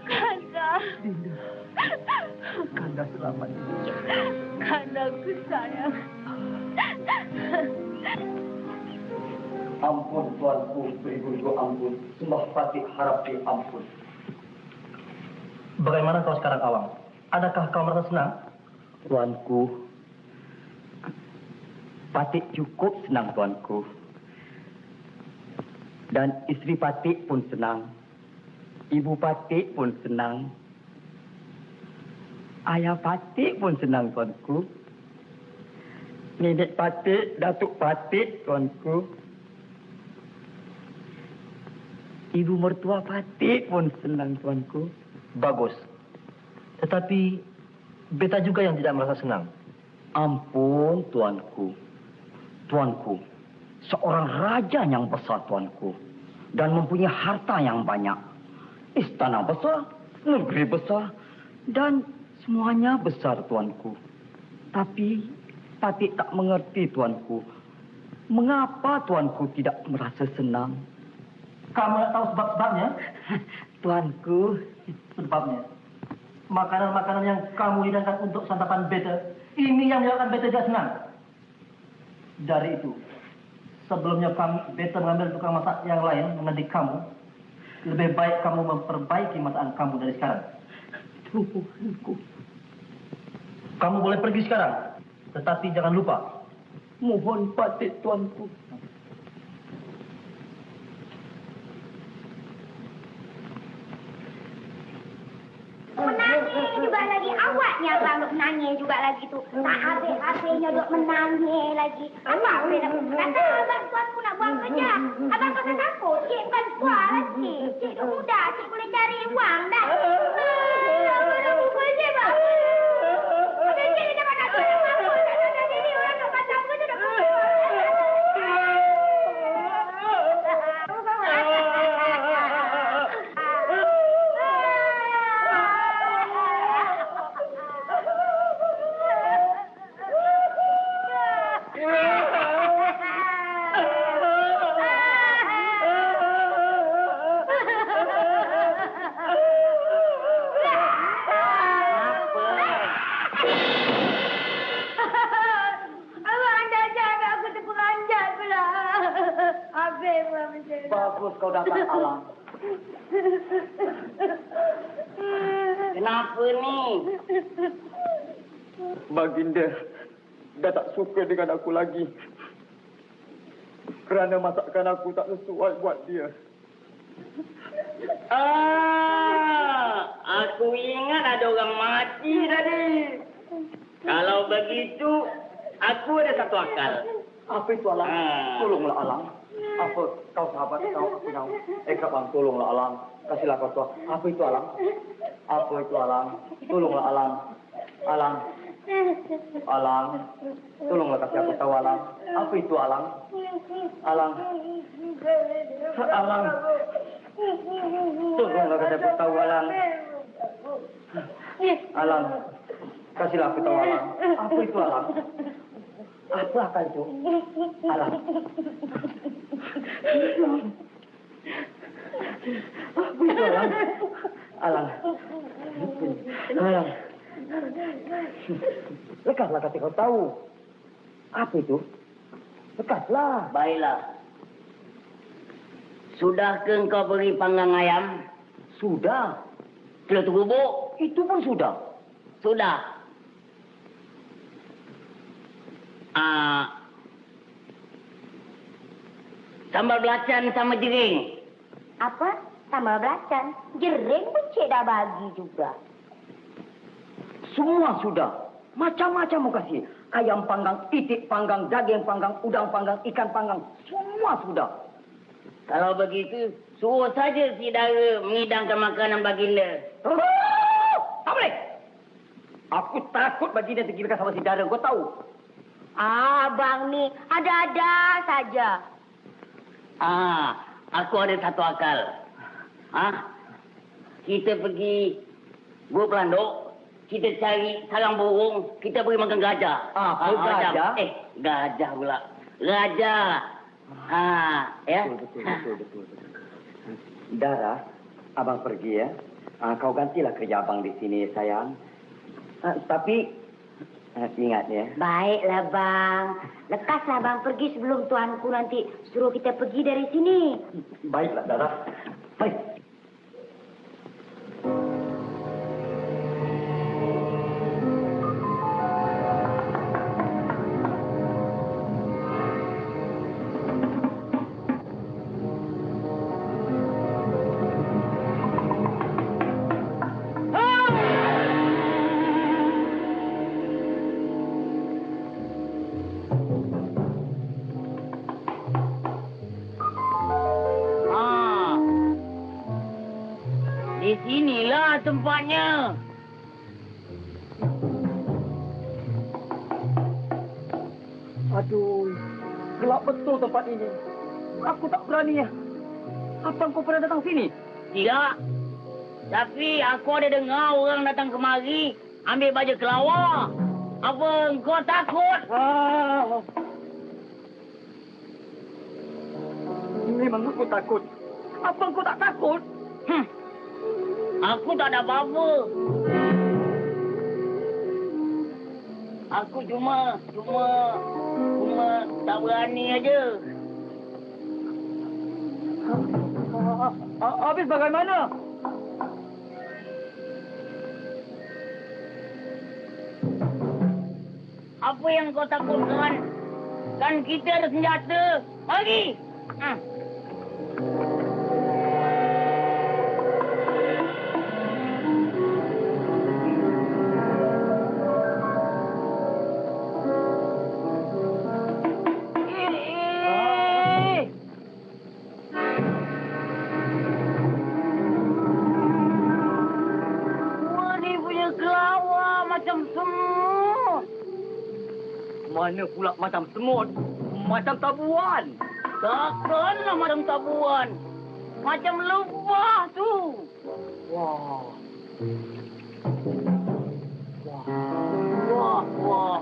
Kanda. Dinda. Kanda selamat. Kandaku sayang. Ampun tuanku, beribu-ribu ampun. Sembah pati harap diampun. Bagaimana kau sekarang, Awang? Adakah kau merasa senang? Tuanku, Patik cukup senang tuanku. Dan isteri Patik pun senang. Ibu Patik pun senang. Ayah Patik pun senang tuanku. Nenek Patik, Datuk Patik tuanku. Ibu mertua Patik pun senang tuanku. Bagus. Tetapi beta juga yang tidak merasa senang. Ampun tuanku. Tuanku, seorang raja yang besar tuanku. Dan mempunyai harta yang banyak. Istana besar, negeri besar. Dan semuanya besar tuanku. Tapi Patik tak mengerti tuanku. Mengapa tuanku tidak merasa senang? Kamu tak tahu sebab-sebabnya? Tuanku, Sebabnya, makanan-makanan yang kamu hidangkan untuk santapan beta, ini yang menyebabkan beta tidak senang. Dari itu, sebelumnya beta mengambil tukang masak yang lain mendidik kamu, lebih baik kamu memperbaiki masakan kamu dari sekarang. Tuanku, Kamu boleh pergi sekarang, tetapi jangan lupa. mohon Patik tuanku. Menangis juga lagi. Awaknya abang duk menangis juga lagi tu. Tak habis-habisnya duk menangis lagi. Awak boleh nak kata abang tuanku nak buang kerja. Abang kata takut. Cik bukan tua lah cik. Cik duk muda. Cik boleh cari wang dah. Abang nak bubur cik bang. Ada cik dia dapat takut. Ada diri orang nak macam tu duk Bagus kau datang, Alang. Kenapa ni? Baginda dah tak suka dengan aku lagi. Kerana masakan aku tak sesuai buat dia. Aku ingat ada orang mati tadi. Kalau begitu, aku ada satu akal. Apa itu, Alang? Tolonglah, Alang. Apa kau sahabat kau, aku tahu. Bang, tolonglah, Alang. Kasihlah kau tahu. Apa itu, Alang? Apa itu, Alang? Tolonglah, Alang. Alang. Alang. Tolonglah kasih aku tahu, Alang. Apa itu, Alang? Alang. Alang. Tolonglah kasih aku tahu, Alang. Alang. Kasihlah aku tahu, Alang. Apa itu, Alang? Apa akal itu? Alang. Apa itu, Alang? Alang. Alang. Lekaslah kasih kau tahu. Apa itu? Lekaslah. Baiklah. Sudahkah engkau beri panggang ayam? Sudah. Telur bubuk? Itu pun sudah. Sudah. Sambal belacan sama jering. Apa? Sambal belacan. Jering pun cik dah bagi juga. Semua sudah. Macam-macam mau kasih. Ayam panggang, itik panggang, daging panggang, udang panggang, ikan panggang. Semua sudah. Kalau begitu, suruh saja si Dara mengidangkan makanan baginda. Tak boleh. Aku takut baginda tergilakan sama si Dara. Kau tahu? Abang ni ada-ada saja. Aku ada satu akal. Kita pergi Gua Pelanduk, kita cari sarang burung, kita beri makan gajah. Gajah? Gajah pula. Gajah. Ya. Betul. Dara, abang pergi ya. Kau gantilah kerja abang di sini, sayang. Tapi ingat ya. Baiklah, Bang. Lekaslah, Bang, pergi sebelum tuanku nanti suruh kita pergi dari sini. Baiklah, Dara. Baik. Di sinilah tempatnya. Aduh, gelap betul tempat ini. Aku tak berani ya. Apa kau pernah datang sini? Tidak. Tapi aku ada dengar orang datang kemari ambil baju kelawar. Apa engkau takut? Memang aku takut. Apa kau tak takut? Aku tak ada apa-apa. Aku cuma tak berani aja. Habis bagaimana? Apa yang kau takutkan? Kan kita ada senjata. Mari. Mana pula macam semut? Macam tabuan. Takkanlah macam tabuan. Macam lebah tu. Wah. Wah.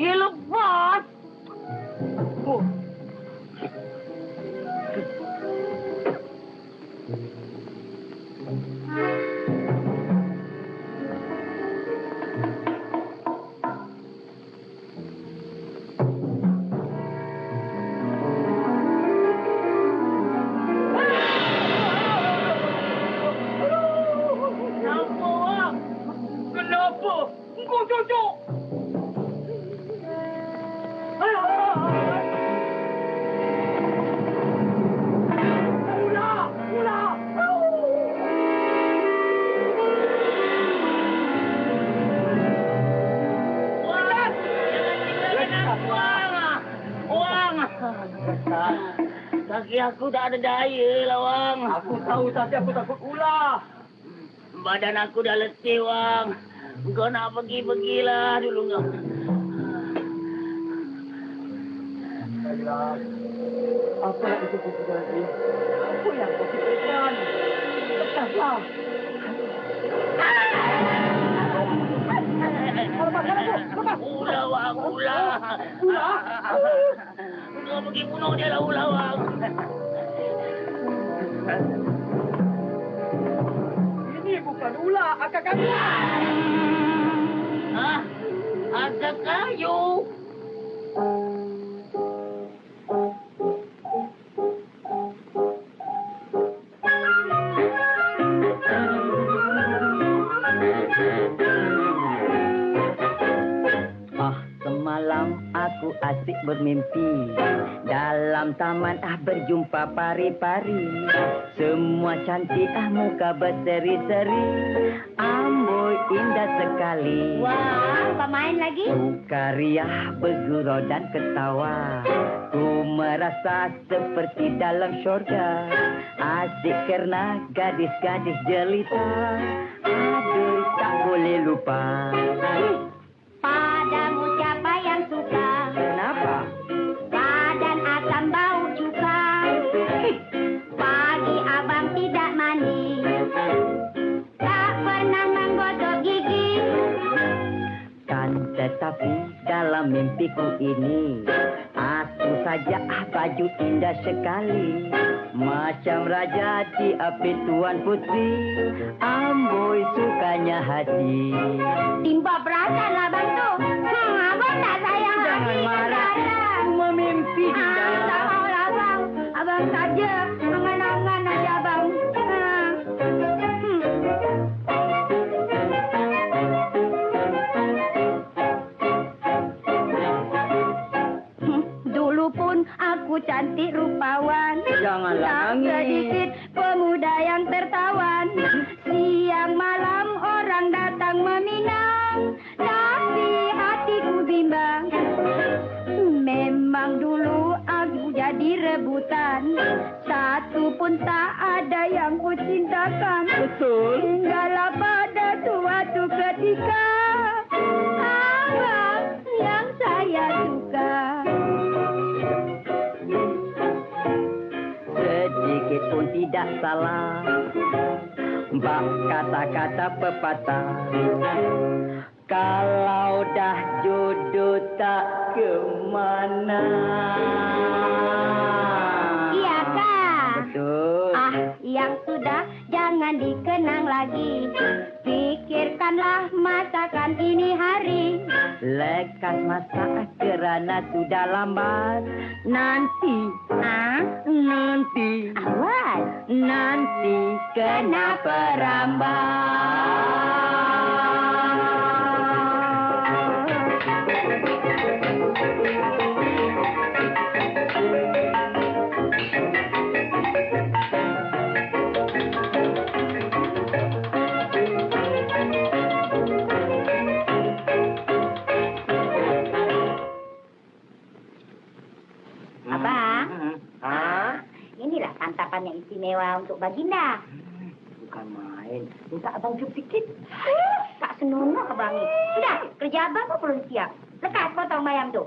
Dia lepas. Oh. Kaki aku tak ada daya, Wang. Aku tahu tapi aku takut ular. Badan aku dah letih, Wang. Kau nak pergilah dulu kau. Baiklah. Apa nak disebut lagi? Apa yang kau fikirkan? Lepaslah. Ular, Wang, ular. Kau pergi bunuh dia lah, ular, Wang. Ini bukan ular, akak kayu. Akak kayu? Semalam aku asik bermimpi dalam taman berjumpa pari-pari. Semua cantik muka berseri-seri. Amboi indah sekali. Wah, apa main lagi? Sukaria bergurau dan ketawa. Ku merasa seperti dalam syurga. Asik karena gadis-gadis jelita. Aduh, tak boleh lupa. Padamu siapa yang suka? Kenapa? Badan akan bau cuka. Pagi abang tidak mandi. Tetapi dalam mimpiku ini aku saja baju indah sekali, macam raja di api Tuan Putri, amboi sukanya hati. Timba perasaan lah abang tu. Abang tak sayang Jangan lagi. marah, aku memimpi Dinda. Tak mau lah abang. Abang saja. Angan-angan aja abang. Dulu pun aku cantik rupawan. Janganlah Tak nangis. sedikit pemuda yang tertawan. Siang malam orang datang meminang, tapi hatiku bimbang. Memang dulu aku jadi rebutan, satu pun tak ada yang ku cintakan. Betul. Hinggalah pada suatu ketika abang yang saya suka. Sedikit pun tidak salah, bak kata-kata pepatah. Kalau dah jodoh tak kemana. Iya kah? Betul. Yang sudah jangan dikenang lagi. Pikirkanlah masakan ini hari. Lekas masak kerana sudah lambat. Nanti, nanti, Awas. nanti kena perambat. Abang, inilah santapan yang istimewa untuk Baginda. Bukan main. Minta abang cium sikit. Tak senonoh abang ni. Sudah, kerja abang pun belum siap. Lekas potong bayam tu.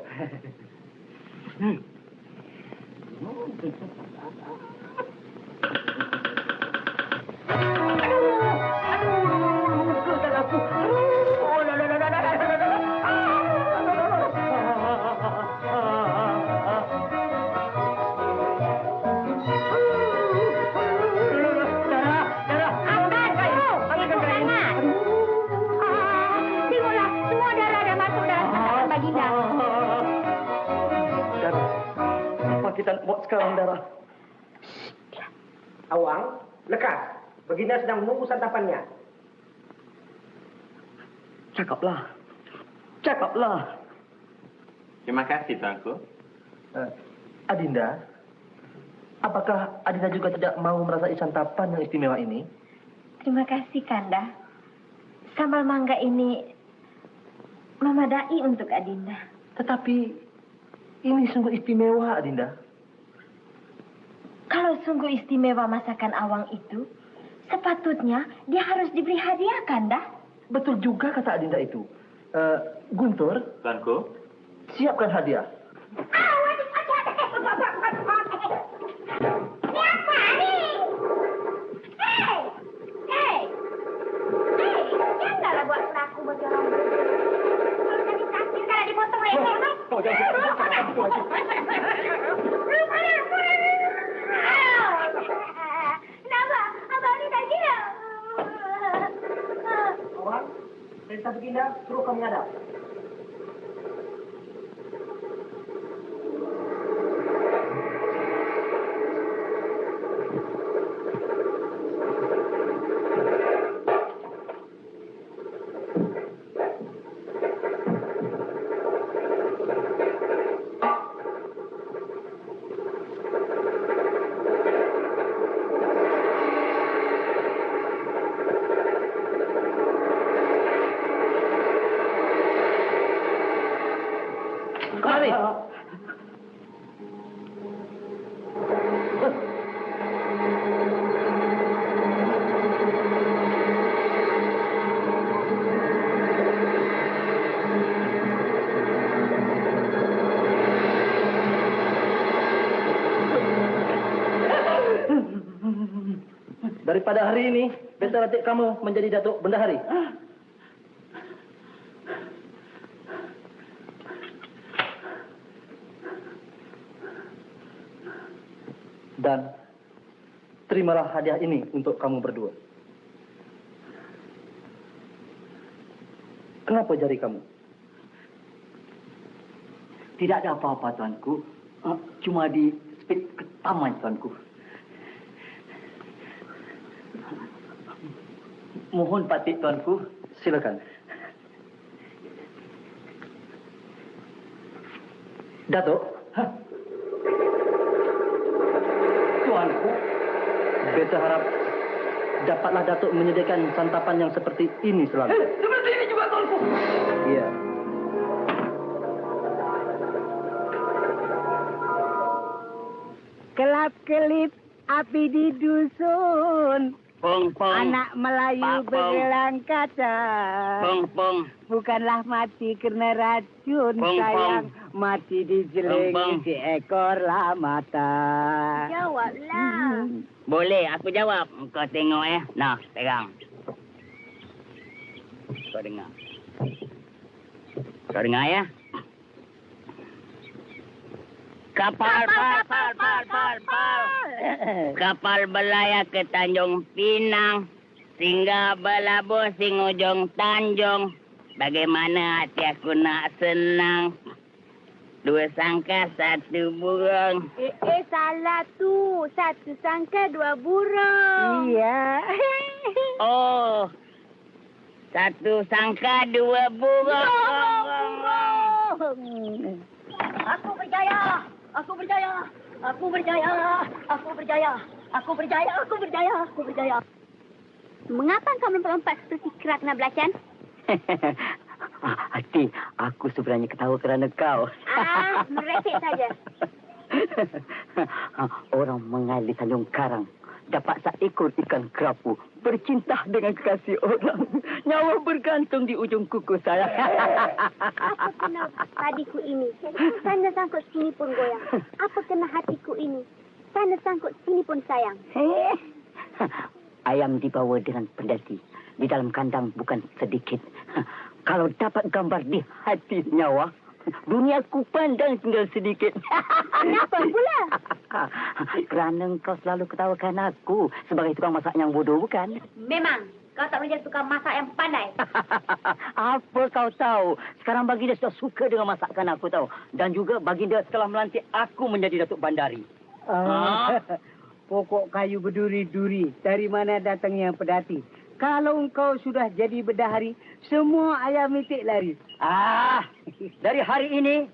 Tengoklah, semua darah dah masuk dalam santapan Baginda. Darah. Apa kita nak buat sekarang, Darah? Awang, lekas. Baginda sedang menunggu santapannya. Cakaplah. Cakaplah. Terima kasih, Tuanku. Adinda, apakah Adinda juga tidak mau merasai santapan yang istimewa ini? Terima kasih, Kanda. Sambal mangga ini memadai untuk Adinda. Tetapi ini sungguh istimewa, Adinda. Kalau sungguh istimewa masakan Awang itu, sepatutnya dia harus diberi hadiah, Kanda. Betul juga kata Adinda itu. Guntur, Tuanku. siapkan hadiah. Ini apa ni? Hei! Hei! Hei! Janganlah buat pelaku bagi orang berada. Kalau tadi sakit, kalau dipotong leher, no? Kenapa? Abang ni tak gila? Awang, perintah Baginda, suruh kau menghadap. Kemari. Daripada hari ini, beta ratik kamu menjadi Datuk Bendahari. Dan terimalah hadiah ini untuk kamu berdua. Kenapa jari kamu? Tidak ada apa-apa, Tuanku. Cuma di speed ke taman, Tuanku. Mohon patik, Tuanku. Silakan. Datuk. Tuanku. Beta harap dapatlah Datuk menyediakan santapan yang seperti ini selalu. Seperti ini juga, Tuanku. Iya. Kelap-kelip api di dusun. Pong, pong. Anak Melayu Pak Pong. bergelang kaca. Pong, pong. Bukanlah mati kena racun, Pong, sayang. pong. Mati Pong, pong. dijelengi seekor lah mata. Jawablah. Boleh, aku jawab. Kau tengok ya. Nah, pegang. Kau dengar. Kau dengar ya. Kapal. Kapal berlayar ke Tanjung Pinang. Singgah berlabuh sing ujung Tanjung. Bagaimana hati aku nak senang. Dua sangka, satu burung. Salah tu. Satu sangka, dua burung. Iya. Oh. Satu sangka, dua burung. Aku berjaya. Aku berjaya. Aku berjaya. Aku berjaya. Aku berjaya. Aku berjaya. Aku berjaya. Mengapa kau melompat seperti kerak belacan? Hati, aku sebenarnya ketawa kerana kau. Merepek saja. Orang mengalir Tanjung Karang dapat seekor ikan kerapu bercinta dengan kekasih orang. Nyawa bergantung di ujung kuku saya. Apa kena padiku ini? Sana sangkut sini pun goyang. Apa kena hatiku ini? Sana sangkut sini pun sayang. Ayam dibawa dengan pendati. Di dalam kandang bukan sedikit. Kalau dapat gambar di hati nyawa, dunia ku pandang tinggal sedikit. Kenapa pula? Kerana kau selalu ketawakan aku sebagai tukang masak yang bodoh, bukan? Memang. Kau tak menjadi tukang masak yang pandai. Apa kau tahu? Sekarang Baginda sudah suka dengan masakan aku tahu. Dan juga Baginda telah melantik aku menjadi Datuk Bandari. Pokok kayu berduri-duri. Dari mana datangnya pedati? Kalau engkau sudah jadi berdahari, semua ayam mitik lari. Dari hari ini,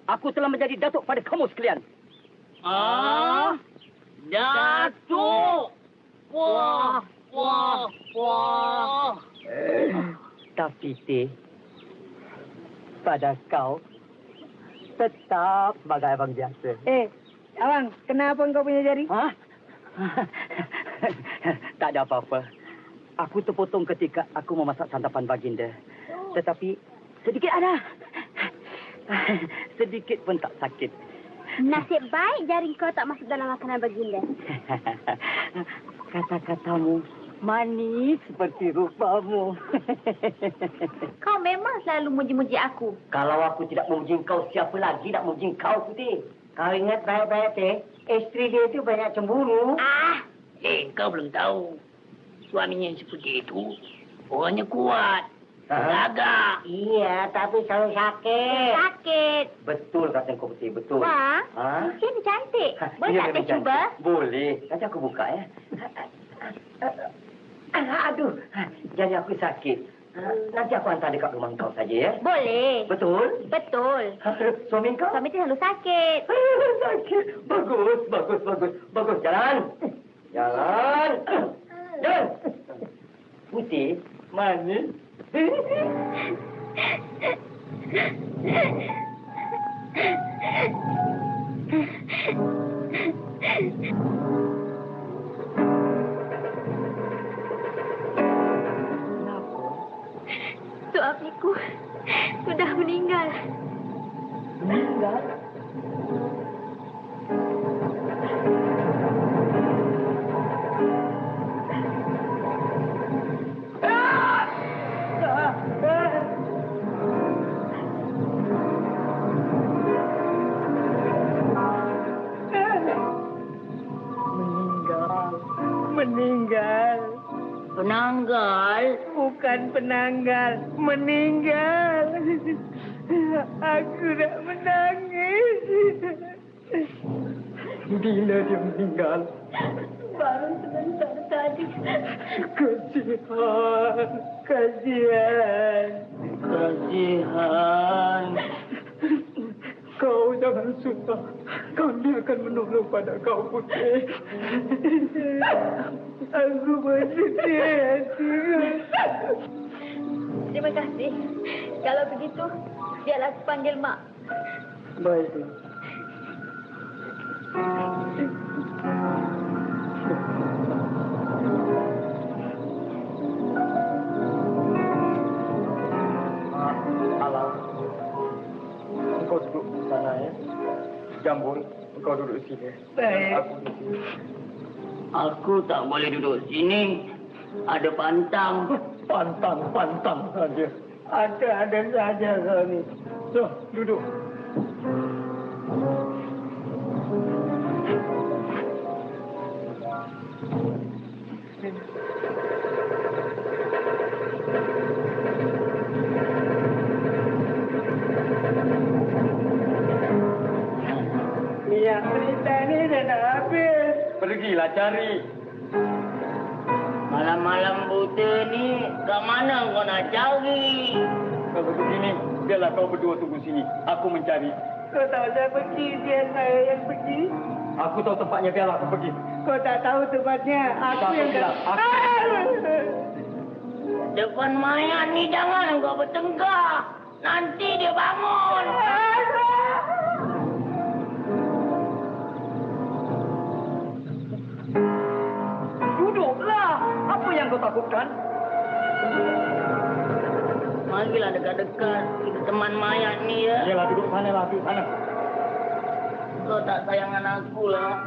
aku telah menjadi datuk pada kamu sekalian. Datuk! Wah! Tapi, pada kau, tetap sebagai abang biasa. Abang, kenapa engkau punya jari? Tak ada apa-apa. Aku terpotong ketika aku memasak santapan Baginda. Tetapi sedikit ada. Sedikit pun tak sakit. Nasib baik jari kau tak masuk dalam makanan Baginda. Kata-katamu manis seperti rupamu. Kau memang selalu muji-muji aku. Kalau aku tidak memuji kau, siapa lagi nak memuji kau, Putih? Kau ingat baik-baik, Teh. Isteri dia itu banyak cemburu. Kau belum tahu. Suaminya seperti itu, orangnya kuat. Gagah. Iya, tapi selalu sakit. Sakit. Betul kata kau, Putih, betul. Wah, ini cantik. Boleh tak saya cuba? Boleh. Nanti aku buka ya. Aduh, jadi aku sakit. Nanti aku hantar dekat rumah kau saja ya. Boleh. Betul? Betul. Suami kau? Suami itu selalu sakit. Sakit. Bagus. Jalan. Jalan. Putih, manis. Suamiku sudah meninggal. Meninggal? penanggal. Bukan penanggal, meninggal. Aku dah menangis. Bila dia meninggal? Baru sebentar tadi. Kasihan, kasihan. Kasihan. Kau jangan susah. Kami akan menolong pada kau, putri. Aku bersedih hati. Terima kasih. Kalau begitu, biarlah aku panggil Mak. Baiklah. Alam, engkau duduk di sana ya. Jambul, engkau duduk di sini. Baik. Aku di sini. Aku tak boleh duduk sini. Ada pantang. Pantang saja. Ada saja kami. So, duduk. Minyak cerita ni dah nak habis. Pergilah cari. Malam-malam buta ni, kat mana kau nak cari? Kalau begini, biarlah kau berdua tunggu sini. Aku mencari. Kau tak usah pergi, biar saya yang pergi. Aku tahu tempatnya, biarlah aku pergi. Kau tak tahu tempatnya. Aku Tak, yang tidak. Depan mayat ni jangan kau bertengkar. Nanti dia bangun. Duduklah. Apa yang kau takutkan? Marilah dekat-dekat. Kita teman mayat ni ya. Yalah, duduk sana lah, duduk sana. Kau tak sayangan aku lah.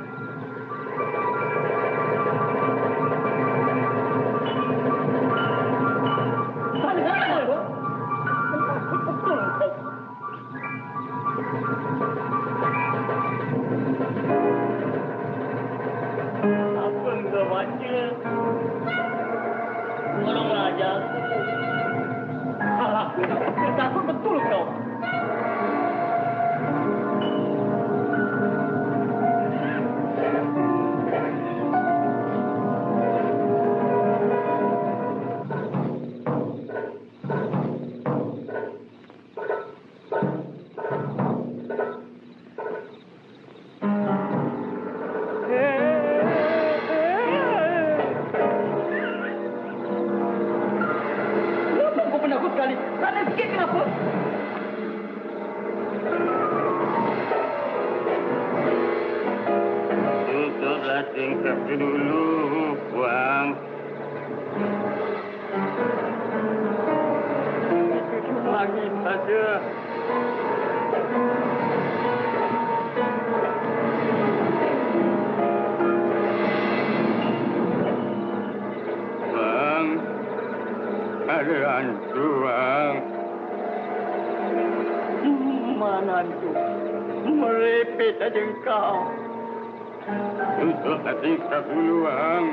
Apa yang kau baca? Tolonglah ajar aku. Alah, takut betul kau. Tutuplah tingkap dulu, Wang. Duduk lagi saja. Bang, ada hantu, Bang. Mana hantu? Merepet aja engkau. Tutuplah tingkap dulu, Bang.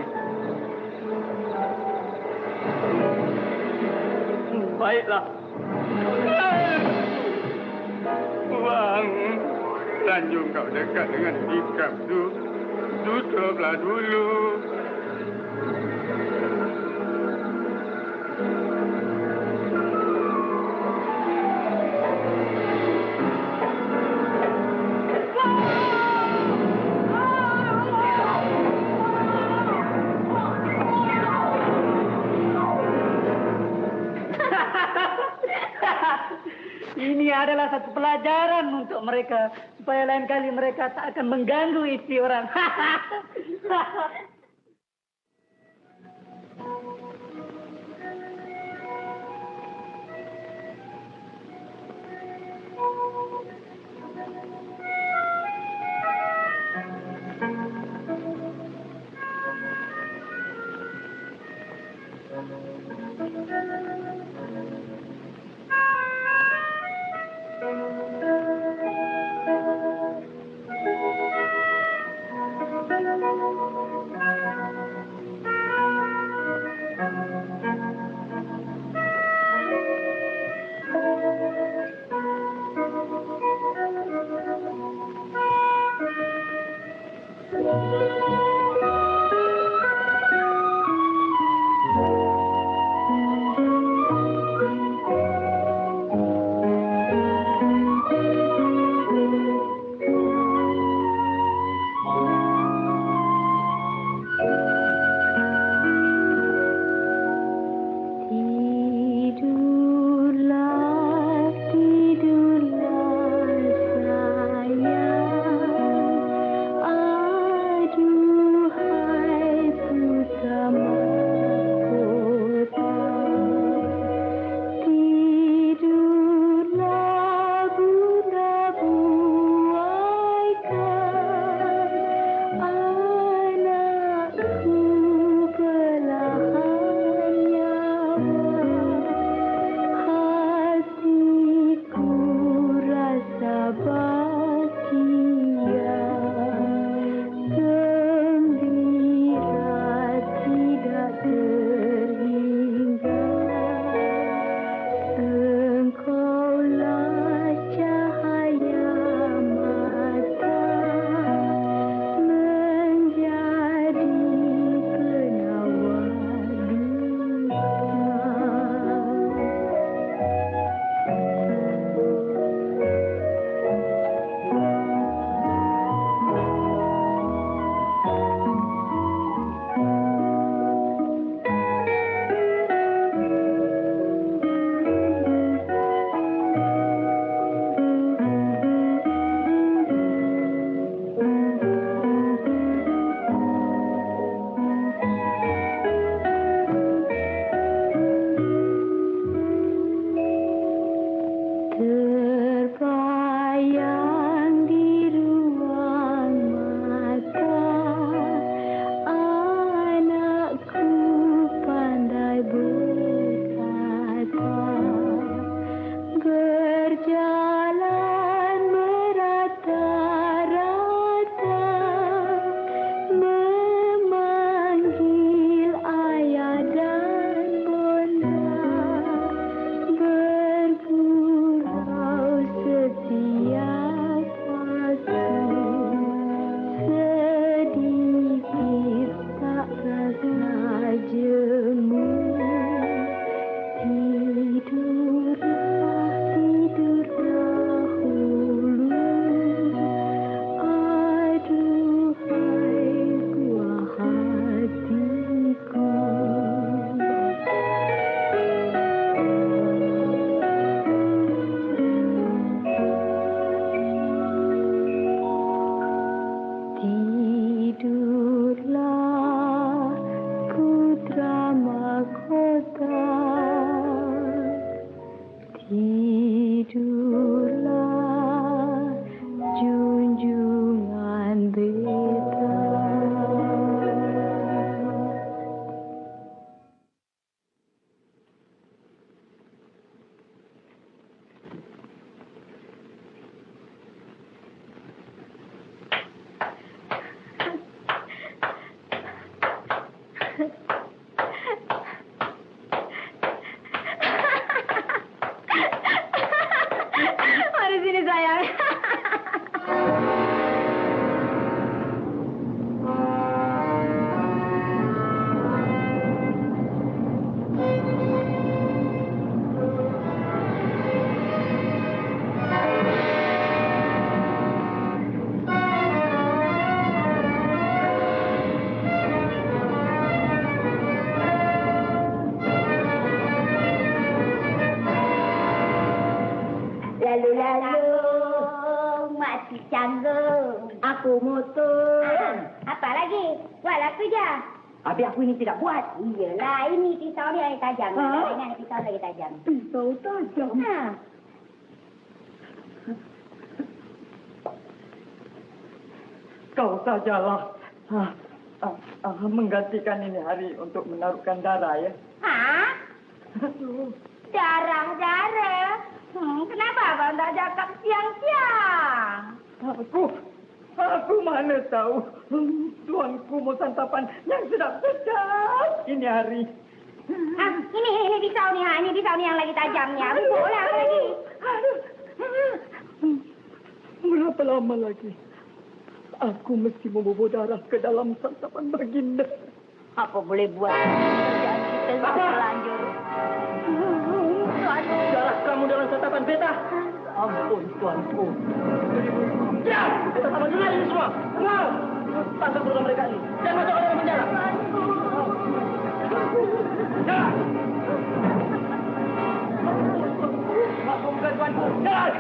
Baiklah. Bang, lanjut kau dekat dengan tingkap tu. Tutuplah dulu. Ini adalah satu pelajaran untuk mereka. Supaya lain kali mereka tak akan mengganggu istri orang. canggung. Aku mutung. Apa lagi? Buat aku je. Habis aku ini tidak buat. Iyalah, ini pisau ni lagi tajam. Ingat pisau lagi tajam. Pisau tajam. Ha. Kau sajalah menggantikan ini hari untuk menaruhkan darah ya. Ha? Darah. Kenapa abang tak cakap siang-siang? Aku mana tahu tuanku mau santapan yang sedap ini hari. Ini pisau ni, ini pisau ni yang lagi tajam ni. Boleh apa lagi? Berapa lama lagi aku mesti membawa darah ke dalam santapan baginda? Apa boleh buat? Kerjaan kita sudah terlanjur. Darah kamu dalam santapan beta. Ampun tuanku. Ya, kita sama dengar ini semua. Tangkap bersama mereka ini. Jangan masuk ke dalam penjara. Ya. Aku bukan tuanku. Jalan.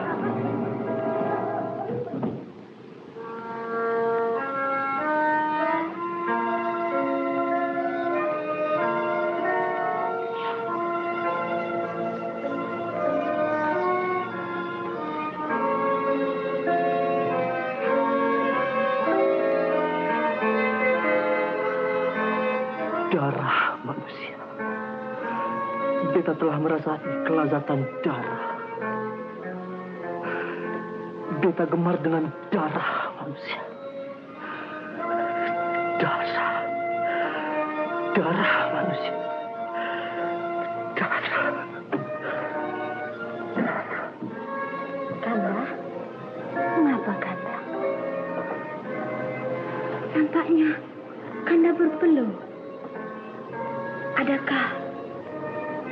Darah manusia. Beta telah merasai kelazatan darah. Beta gemar dengan darah manusia. Darah manusia. Darah. Kanda, mengapa Kanda? Nampaknya Kanda berpeluh. Adakah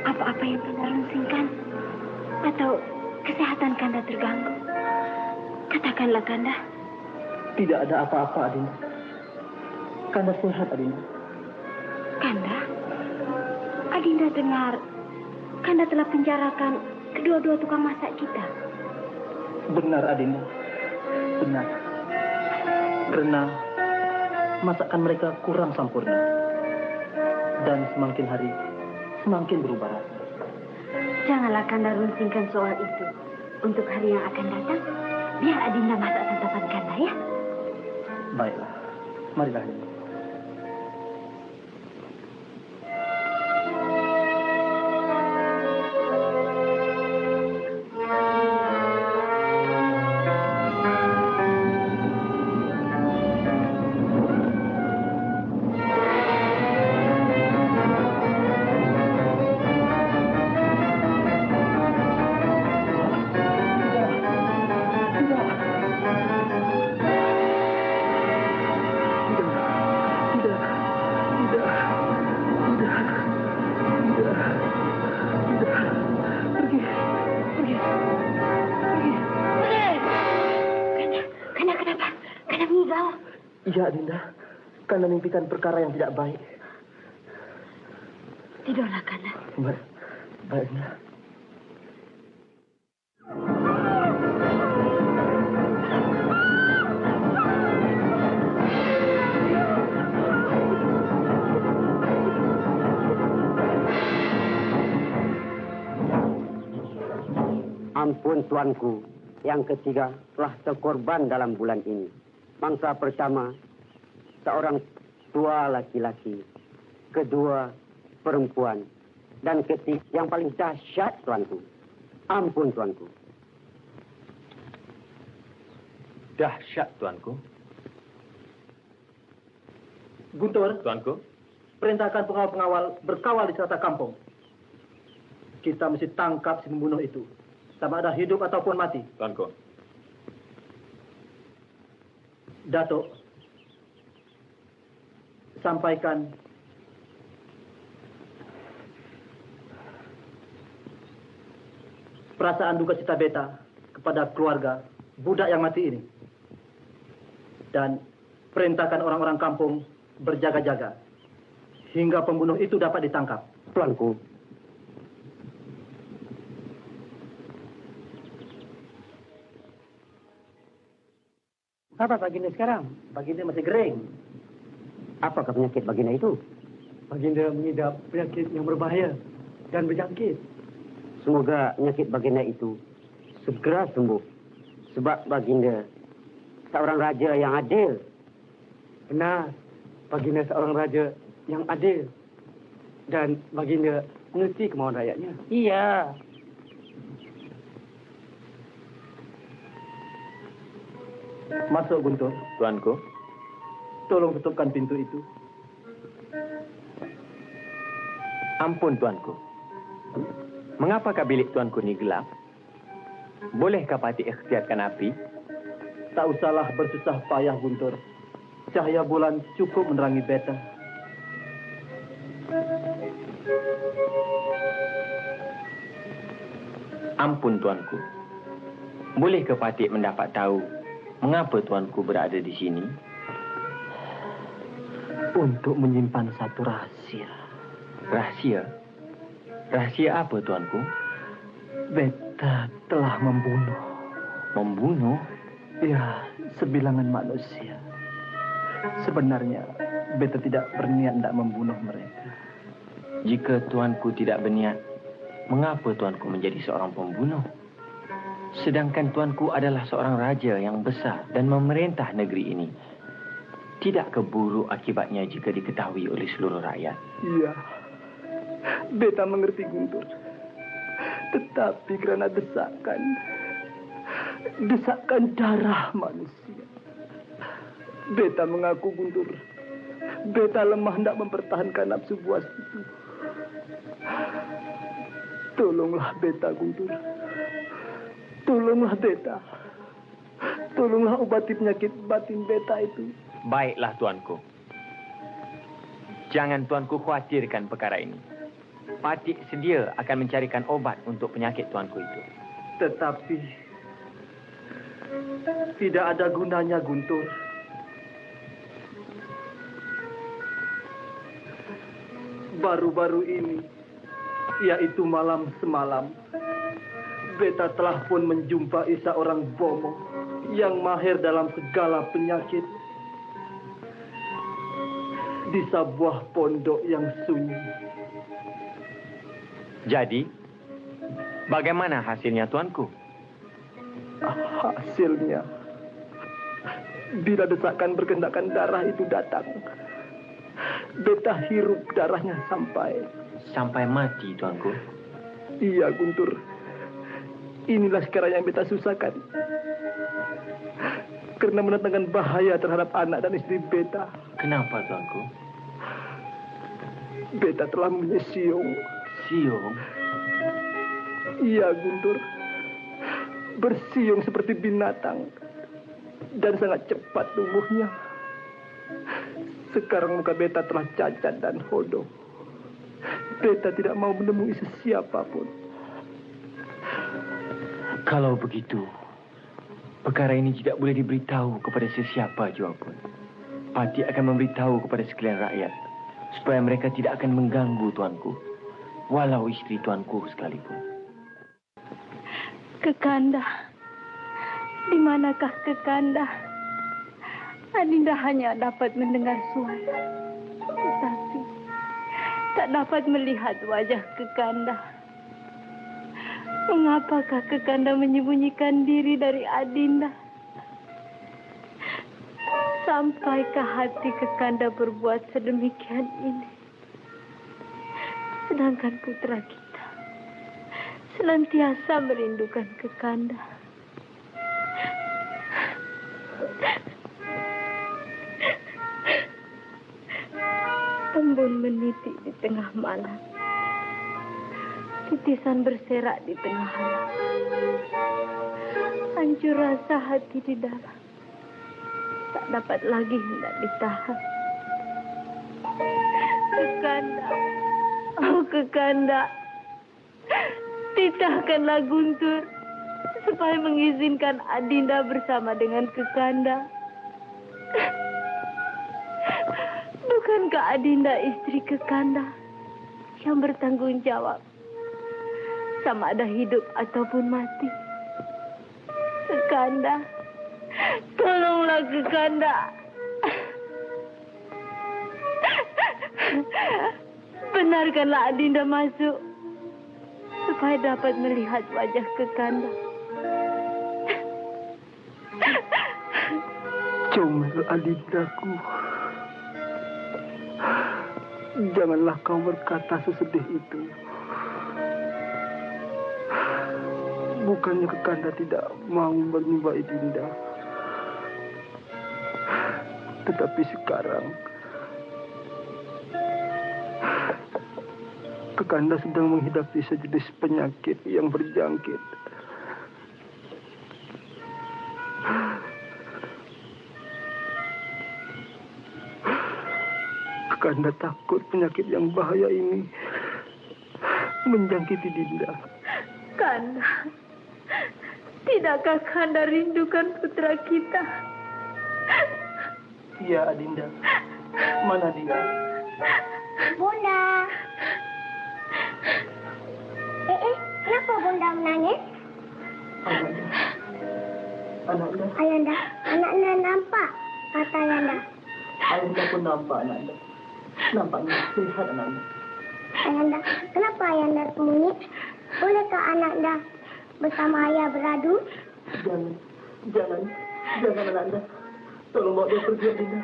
apa-apa yang Kanda rungsingkan? Atau kesehatan Kanda terganggu? Katakanlah Kanda. Tidak ada apa-apa, Adinda. Kanda sehat, Adinda. Kanda? Adinda dengar Kanda telah penjarakan kedua-dua tukang masak kita. Benar, Adinda. Benar. Karena masakan mereka kurang sempurna. Dan semakin hari, semakin berubah rasa. Janganlah Kanda rungsingkan soal itu. Untuk hari yang akan datang, biar Adinda masak santapan Kanda ya. Baiklah. Marilah, Adinda. Ya, Dinda. Kanda mimpikan perkara yang tidak baik. Tidurlah, Kanda. Baik, Dinda. Ampun tuanku, yang ketiga telah terkorban dalam bulan ini. Mangsa pertama, seorang tua laki-laki. Kedua, perempuan. Dan ketiga, yang paling dahsyat tuanku. Ampun tuanku. Dahsyat, tuanku. Guntur, Tuanku. perintahkan pengawal-pengawal berkawal di serata kampung. Kita mesti tangkap si pembunuh itu. Sama ada hidup ataupun mati. Tuanku. Datuk, sampaikan perasaan duka cita beta kepada keluarga budak yang mati ini. Dan perintahkan orang-orang kampung berjaga-jaga hingga pembunuh itu dapat ditangkap. Tuanku. Apa Baginda sekarang? Baginda masih gering. Apakah penyakit Baginda itu? Baginda mengidap penyakit yang berbahaya dan berjangkit. Semoga penyakit Baginda itu segera sembuh. Sebab Baginda seorang raja yang adil. Benar, Baginda seorang raja yang adil. Dan Baginda mengerti kemauan rakyatnya. Iya. Masuk, Guntur. Tuanku. Tolong tutupkan pintu itu. Ampun, Tuanku. Mengapakah bilik Tuanku ini gelap? Bolehkah Patih ikhtiarkan api? Tak usahlah bersusah payah, Guntur. Cahaya bulan cukup menerangi beta. Ampun, Tuanku. Bolehkah Patih mendapat tahu mengapa Tuanku berada di sini? Untuk menyimpan satu rahasia. Rahasia? Rahasia apa, Tuanku? Beta telah membunuh. Membunuh? Ya, sebilangan manusia. Sebenarnya, beta tidak berniat tidak membunuh mereka. Jika Tuanku tidak berniat, mengapa Tuanku menjadi seorang pembunuh? Sedangkan Tuanku adalah seorang raja yang besar dan memerintah negeri ini. Tidak keburuk akibatnya jika diketahui oleh seluruh rakyat. Iya, beta mengerti, Guntur. Tetapi kerana desakan darah manusia. Beta mengaku, Guntur. Beta lemah hendak mempertahankan nafsu buas itu. Tolonglah beta, Guntur. Tolonglah beta. Tolonglah obati penyakit batin beta itu. Baiklah, Tuanku. Jangan Tuanku khawatirkan perkara ini. Patih sedia akan mencarikan obat untuk penyakit Tuanku itu. Tetapi tidak ada gunanya, Guntur. Baru-baru ini, yaitu malam semalam, beta telah pun menjumpai seorang bomo yang mahir dalam segala penyakit di sebuah pondok yang sunyi. Jadi, bagaimana hasilnya, Tuanku? Hasilnya, bila desakan berkendakan darah itu datang, beta hirup darahnya sampai mati, Tuanku. Iya, Guntur. Inilah sekarang yang beta susahkan. Karena mendatangkan bahaya terhadap anak dan istri beta. Kenapa, Tuanku? Beta telah mempunyai siung. Siung? Iya, Guntur. Bersiung seperti binatang. Dan sangat cepat tumbuhnya. Sekarang muka beta telah cacat dan hodoh. Beta tidak mau menemui sesiapa pun. Kalau begitu, perkara ini tidak boleh diberitahu kepada sesiapa jua pun. Patih akan memberitahu kepada sekalian rakyat, supaya mereka tidak akan mengganggu Tuanku, walau istri Tuanku sekalipun. Kekanda, di manakah Kekanda? Adinda hanya dapat mendengar suara, tetapi tak dapat melihat wajah Kekanda. Mengapakah Kekanda menyembunyikan diri dari Adinda? Sampaikah hati Kekanda berbuat sedemikian ini? Sedangkan putra kita senantiasa merindukan Kekanda. Embun menitik di tengah malam. Titisan berserak di tengah halam. Hancur rasa hati di dalam. Tak dapat lagi hendak ditahan. Kekanda, oh Kekanda, titahkanlah Guntur supaya mengizinkan Adinda bersama dengan Kekanda. Bukankah Adinda istri Kekanda yang bertanggung jawab sama ada hidup ataupun mati? Kekanda, Tolonglah Kekanda. Benarkanlah Adinda masuk supaya dapat melihat wajah Kekanda. Comel Adindaku. Janganlah kau berkata sesedih itu. Bukannya Kekanda tidak mau menyembah Adinda. Tetapi sekarang Kekanda sedang menghidapi sejenis penyakit yang berjangkit. Kekanda takut penyakit yang bahaya ini menjangkiti Dinda. Kanda, tidakkah Kanda rindukan putra kita? Iya, Adinda. Mana dia? Bunda. Kenapa Bunda menangis? Anaknya. Ayanda, anaknya nampak, kata Ayanda. Ayanda pun nampak anaknya. Nampaknya sehat anaknya. Ayanda, kenapa Ayanda sembunyi? Bolehkah anaknya bersama ayah beradu? Jangan anaknya. Tolong bawa dia pergi, Adinda.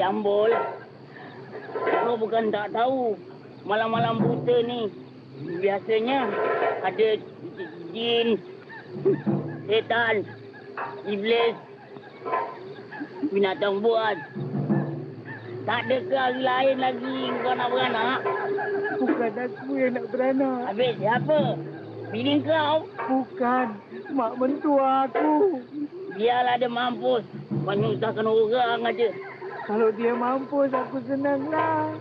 Jambul, kau bukan tak tahu malam-malam buta ni biasanya ada jin, setan, iblis, binatang buas. Tak ada ke hari lain lagi kau nak beranak? Bukan aku yang nak beranak. Habis siapa? Bini kau? Bukan. Mak mentua aku. Biarlah dia mampus. Menyusahkan orang aja. Kalau dia mampus, aku senanglah.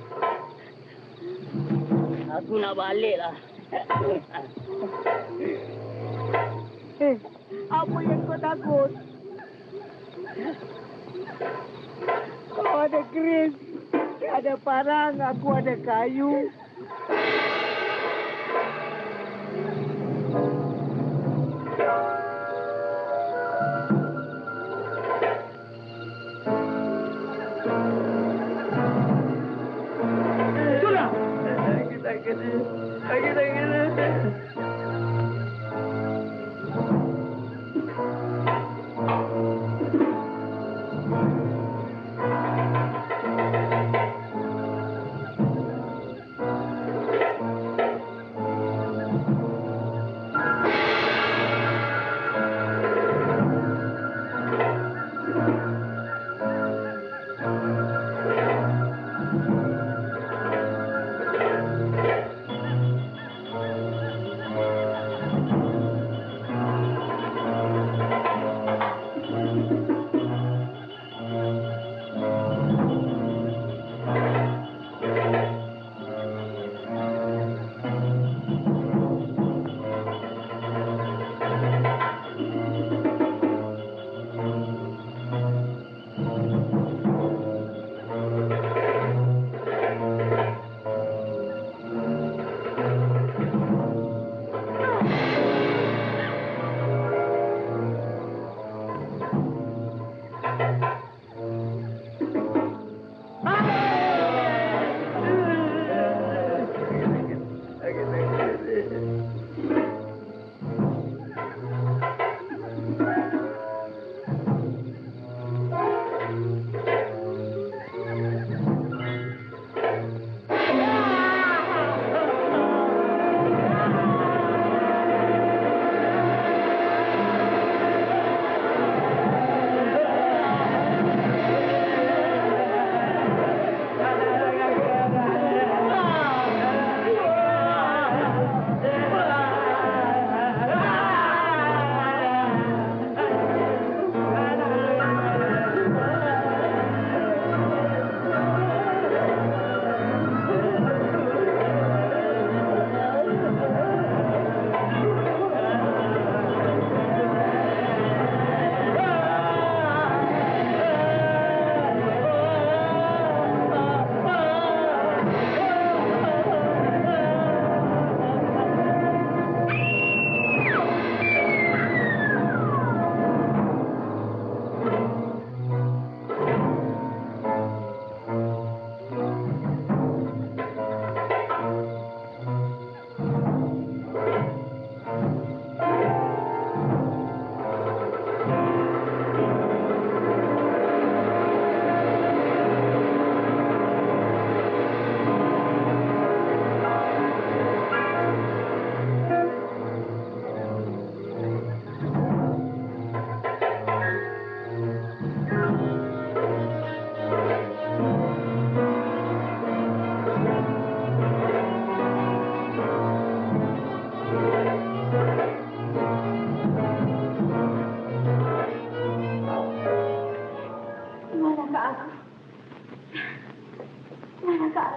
Aku nak balik lah. Apa yang kau takut? Kau ada keris, ada parang, aku ada kayu.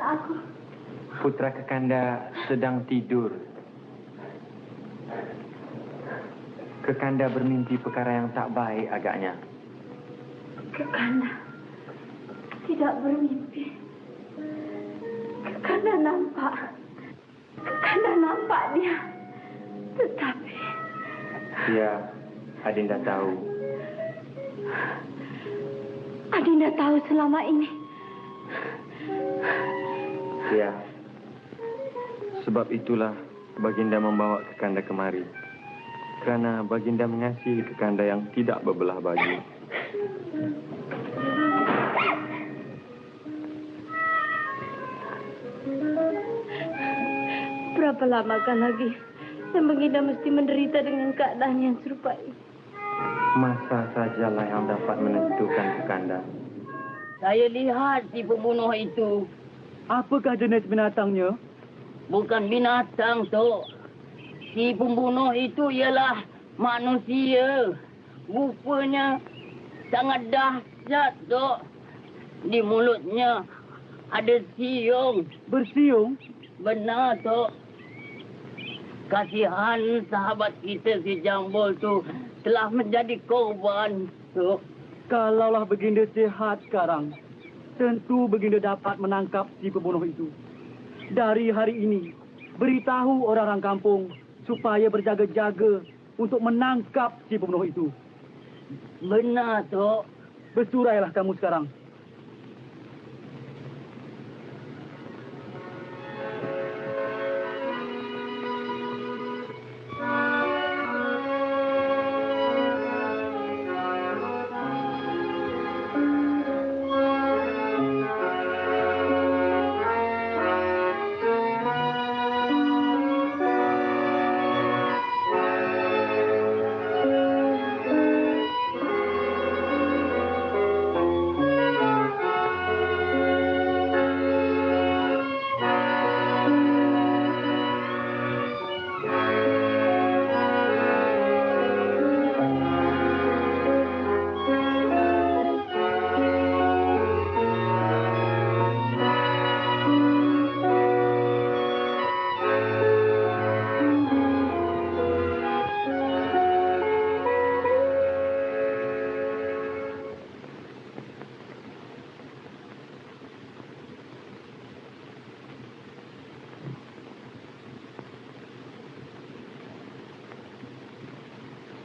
aku. Putra Kekanda sedang tidur. Kekanda bermimpi perkara yang tak baik agaknya. Kekanda tidak bermimpi. Kekanda nampak dia. Tetapi Ya, Adinda tahu. Adinda tahu selama ini. Ya. Sebab itulah Baginda membawa Kekanda kemari. Kerana Baginda mengasihi Kekanda yang tidak berbelah bagi. Berapa lamakah lagi yang Baginda mesti menderita dengan keadaan yang serupa ini? Masa sajalah yang dapat menentukan Kekanda. Saya lihat si pembunuh itu. Apakah jenis binatangnya? Bukan binatang, Tok. Si pembunuh itu ialah manusia. Rupanya sangat dahsyat, Tok. Di mulutnya ada siung. Bersiung? Benar, Tok. Kasihan sahabat kita si Jambul tu telah menjadi korban, Tok. Kalaulah Baginda sihat sekarang, tentu Baginda dapat menangkap si pembunuh itu. Dari hari ini, beritahu orang-orang kampung supaya berjaga-jaga untuk menangkap si pembunuh itu. Benar, Tok. Bersurailah kamu sekarang.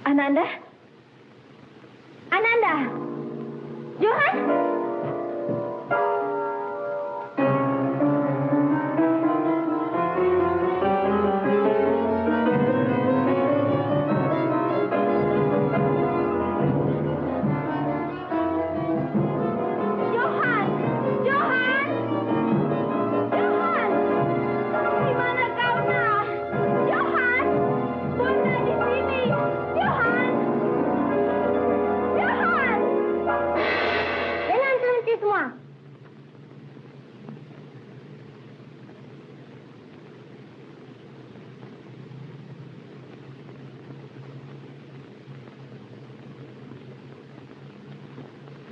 Ananda? Ananda? Johan? Johan! Johan! Johan! Di mana kau nak? Johan! Bunda di sini! Johan! Johan! Jangan berhenti semua.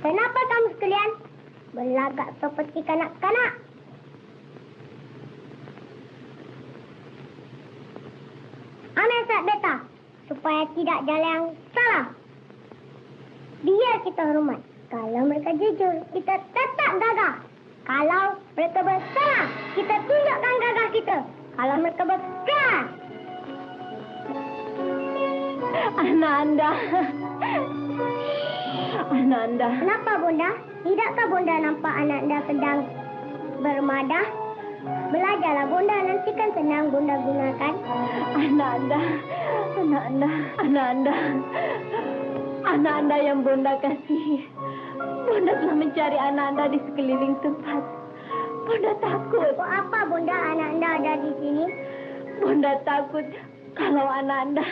Kenapa kamu sekalian berlagak seperti kanak-kanak? Ambil surat beta supaya tidak jalan yang salah. Biar kita hormat. Kalau mereka jujur, kita tetap gagah. Kalau mereka bersalah, kita tunjukkan gagah kita. Kalau mereka bersalah. Ananda. Ananda. Kenapa, Bunda? Tidakkah Bunda nampak Ananda sedang bermadah? Belajarlah, Bunda. Nanti kan senang Bunda gunakan. Ananda. Ananda. Ananda. Ananda yang Bunda kasihi. Bunda telah mencari Ananda di sekeliling tempat. Bunda takut. Kok apa, Bunda, Ananda ada di sini? Bunda takut kalau Ananda...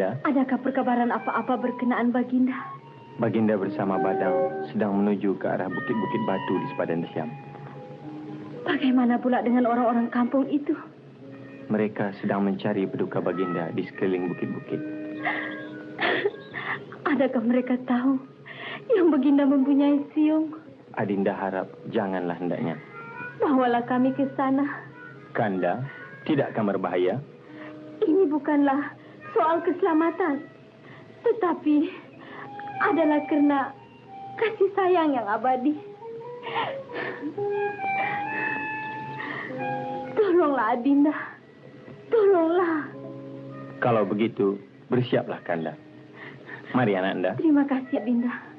Adinda, Adakah perkabaran apa-apa berkenaan Baginda? Baginda bersama Badang sedang menuju ke arah bukit-bukit batu di sepadan Siam. Bagaimana pula dengan orang-orang kampung itu? Mereka sedang mencari peduka Baginda di sekeliling bukit-bukit. Adakah mereka tahu yang Baginda mempunyai siung? Adinda harap janganlah hendaknya. Bawalah kami ke sana. Kanda, tidak akan berbahaya. Ini bukanlah soal keselamatan, tetapi adalah karena kasih sayang yang abadi. Tolonglah Adinda, tolonglah. Kalau begitu, bersiaplah Kanda. Mari anak anda. Terima kasih Adinda.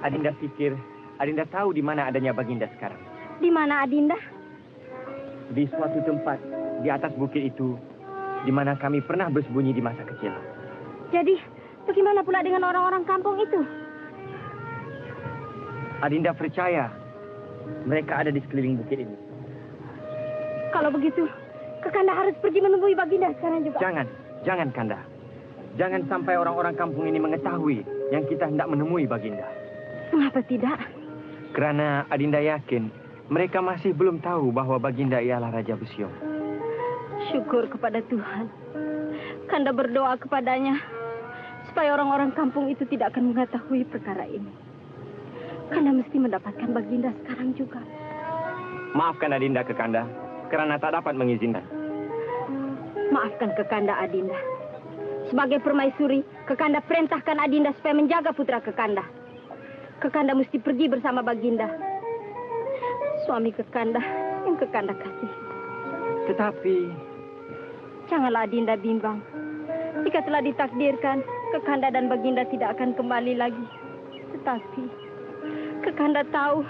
Adinda pikir, Adinda tahu di mana adanya Baginda sekarang. Di mana Adinda? Di suatu tempat di atas bukit itu, di mana kami pernah bersembunyi di masa kecil. Jadi, bagaimana pula dengan orang-orang kampung itu? Adinda percaya mereka ada di sekeliling bukit ini. Kalau begitu, Kakanda harus pergi menemui Baginda sekarang juga. Jangan Kanda. Jangan sampai orang-orang kampung ini mengetahui yang kita hendak menemui Baginda. Mengapa tidak? Kerana Adinda yakin Mereka masih belum tahu bahwa Baginda ialah Raja Besyo. Syukur kepada Tuhan. Kanda berdoa kepadanya supaya orang-orang kampung itu tidak akan mengetahui perkara ini. Kanda mesti mendapatkan Baginda sekarang juga. Maafkan Adinda Kekanda kerana tak dapat mengizinkan. Maafkan Kekanda Adinda. Sebagai permaisuri, Kekanda perintahkan Adinda supaya menjaga putra Kekanda. Kekanda mesti pergi bersama Baginda. Suami Kekanda yang Kekanda kasih. Tetapi Janganlah Adinda bimbang. Jika telah ditakdirkan, Kekanda dan Baginda tidak akan kembali lagi. Tetapi Kekanda tahu,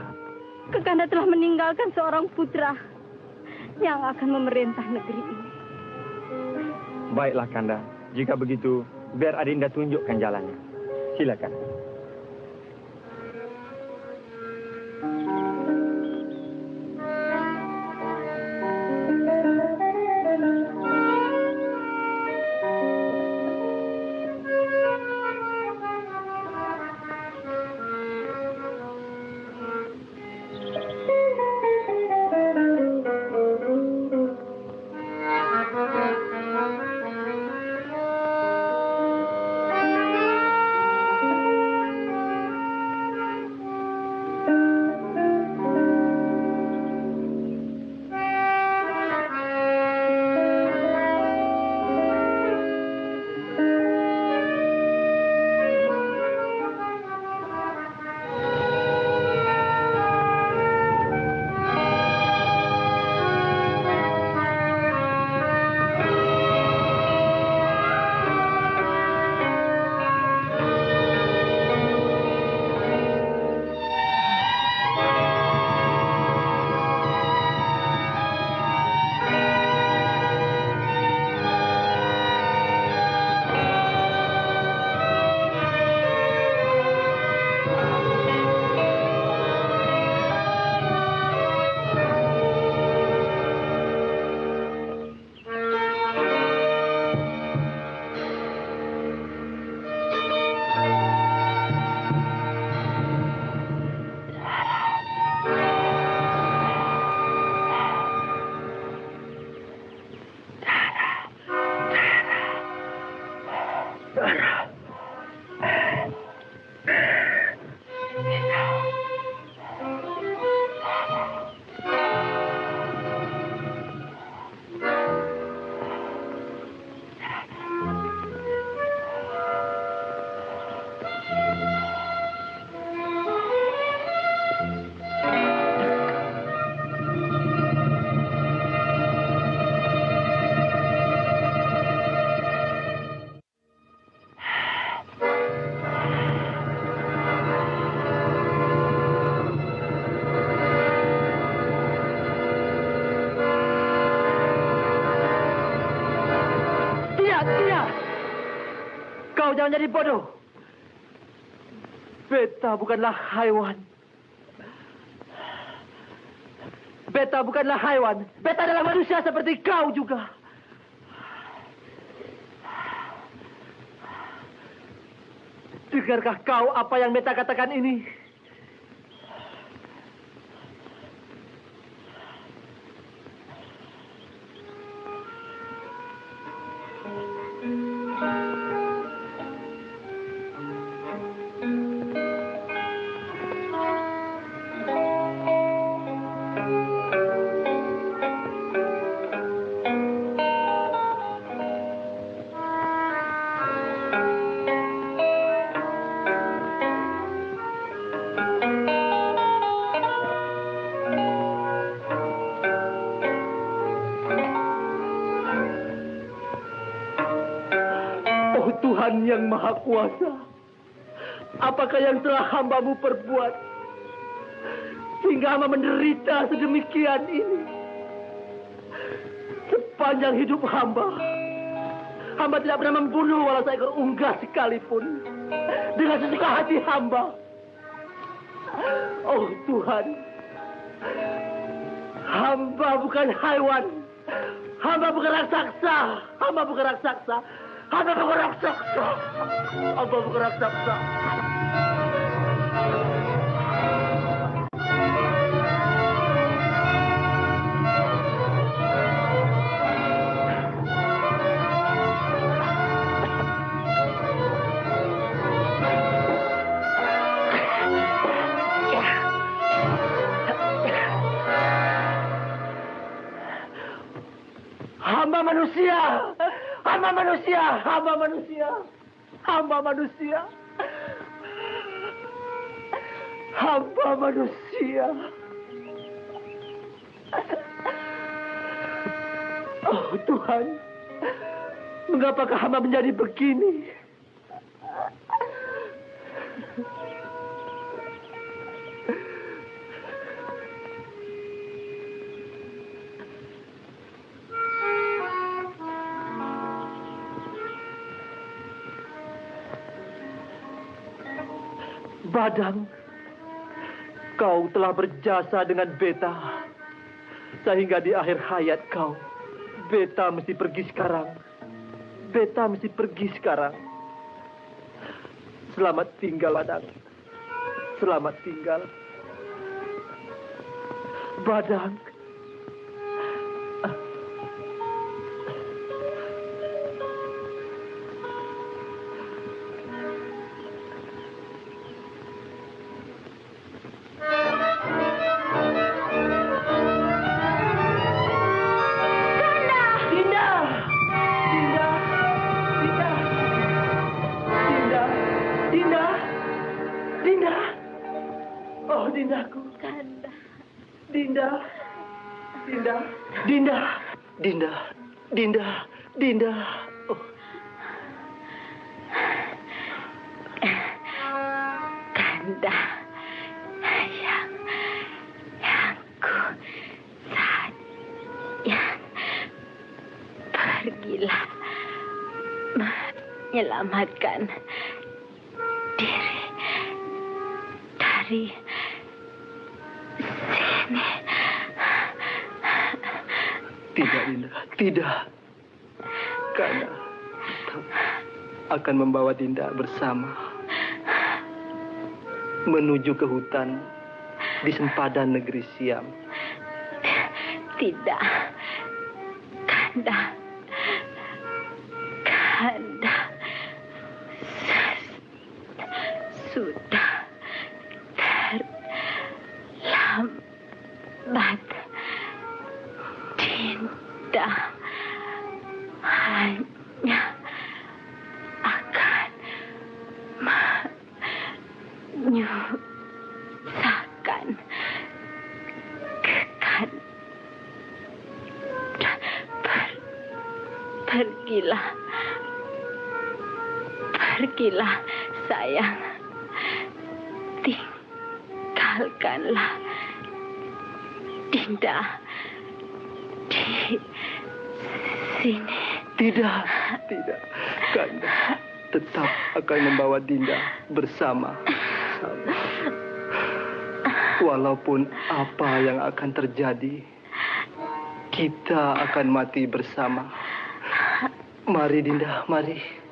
Kekanda telah meninggalkan seorang putra yang akan memerintah negeri ini. baiklah Kanda. Jika begitu, biar Adinda tunjukkan jalannya. Silakan. Kau jangan jadi bodoh. Beta bukanlah haiwan. Beta bukanlah haiwan. Beta adalah manusia seperti kau juga. Dengarkah kau apa yang beta katakan ini? Tuhan yang Maha Kuasa, apakah yang telah hamba-Mu perbuat sehingga hamba menderita sedemikian ini? Sepanjang hidup hamba tidak pernah membunuh walau seekor unggas sekalipun dengan sesuka hati hamba. Oh Tuhan, hamba bukan haiwan, hamba bukan raksasa, hamba bukan raksasa. Hamba bukan raksasa. Hamba bukan raksasa. manusia. Hamba manusia. Hamba manusia. Hamba manusia. Hamba manusia. Oh Tuhan, mengapakah hamba menjadi begini? Badang, kau telah berjasa dengan Beta. Sehingga di akhir hayat kau, Beta mesti pergi sekarang. Beta mesti pergi sekarang. Selamat tinggal, Badang. Selamat tinggal. Badang. Dindaku. Kanda. Dinda. Dinda. Dinda. Dinda. Dinda. Dinda. Oh. Kanda. Yang ku sayang. Pergilah menyelamatkan diri dari Tidak, Dinda. Tidak. Kanda akan membawa Dinda bersama menuju ke hutan di sempadan negeri Siam. Tidak. Kanda. Kanda. Sudah terlambat. Dinda hanya akan menyusahkan Kanda. Pergilah. Pergilah, sayang. Tinggalkanlah Dinda di sini. Tidak, tidak. Kanda tetap akan membawa Dinda bersama. Walaupun apa yang akan terjadi, kita akan mati bersama. Mari Dinda, mari.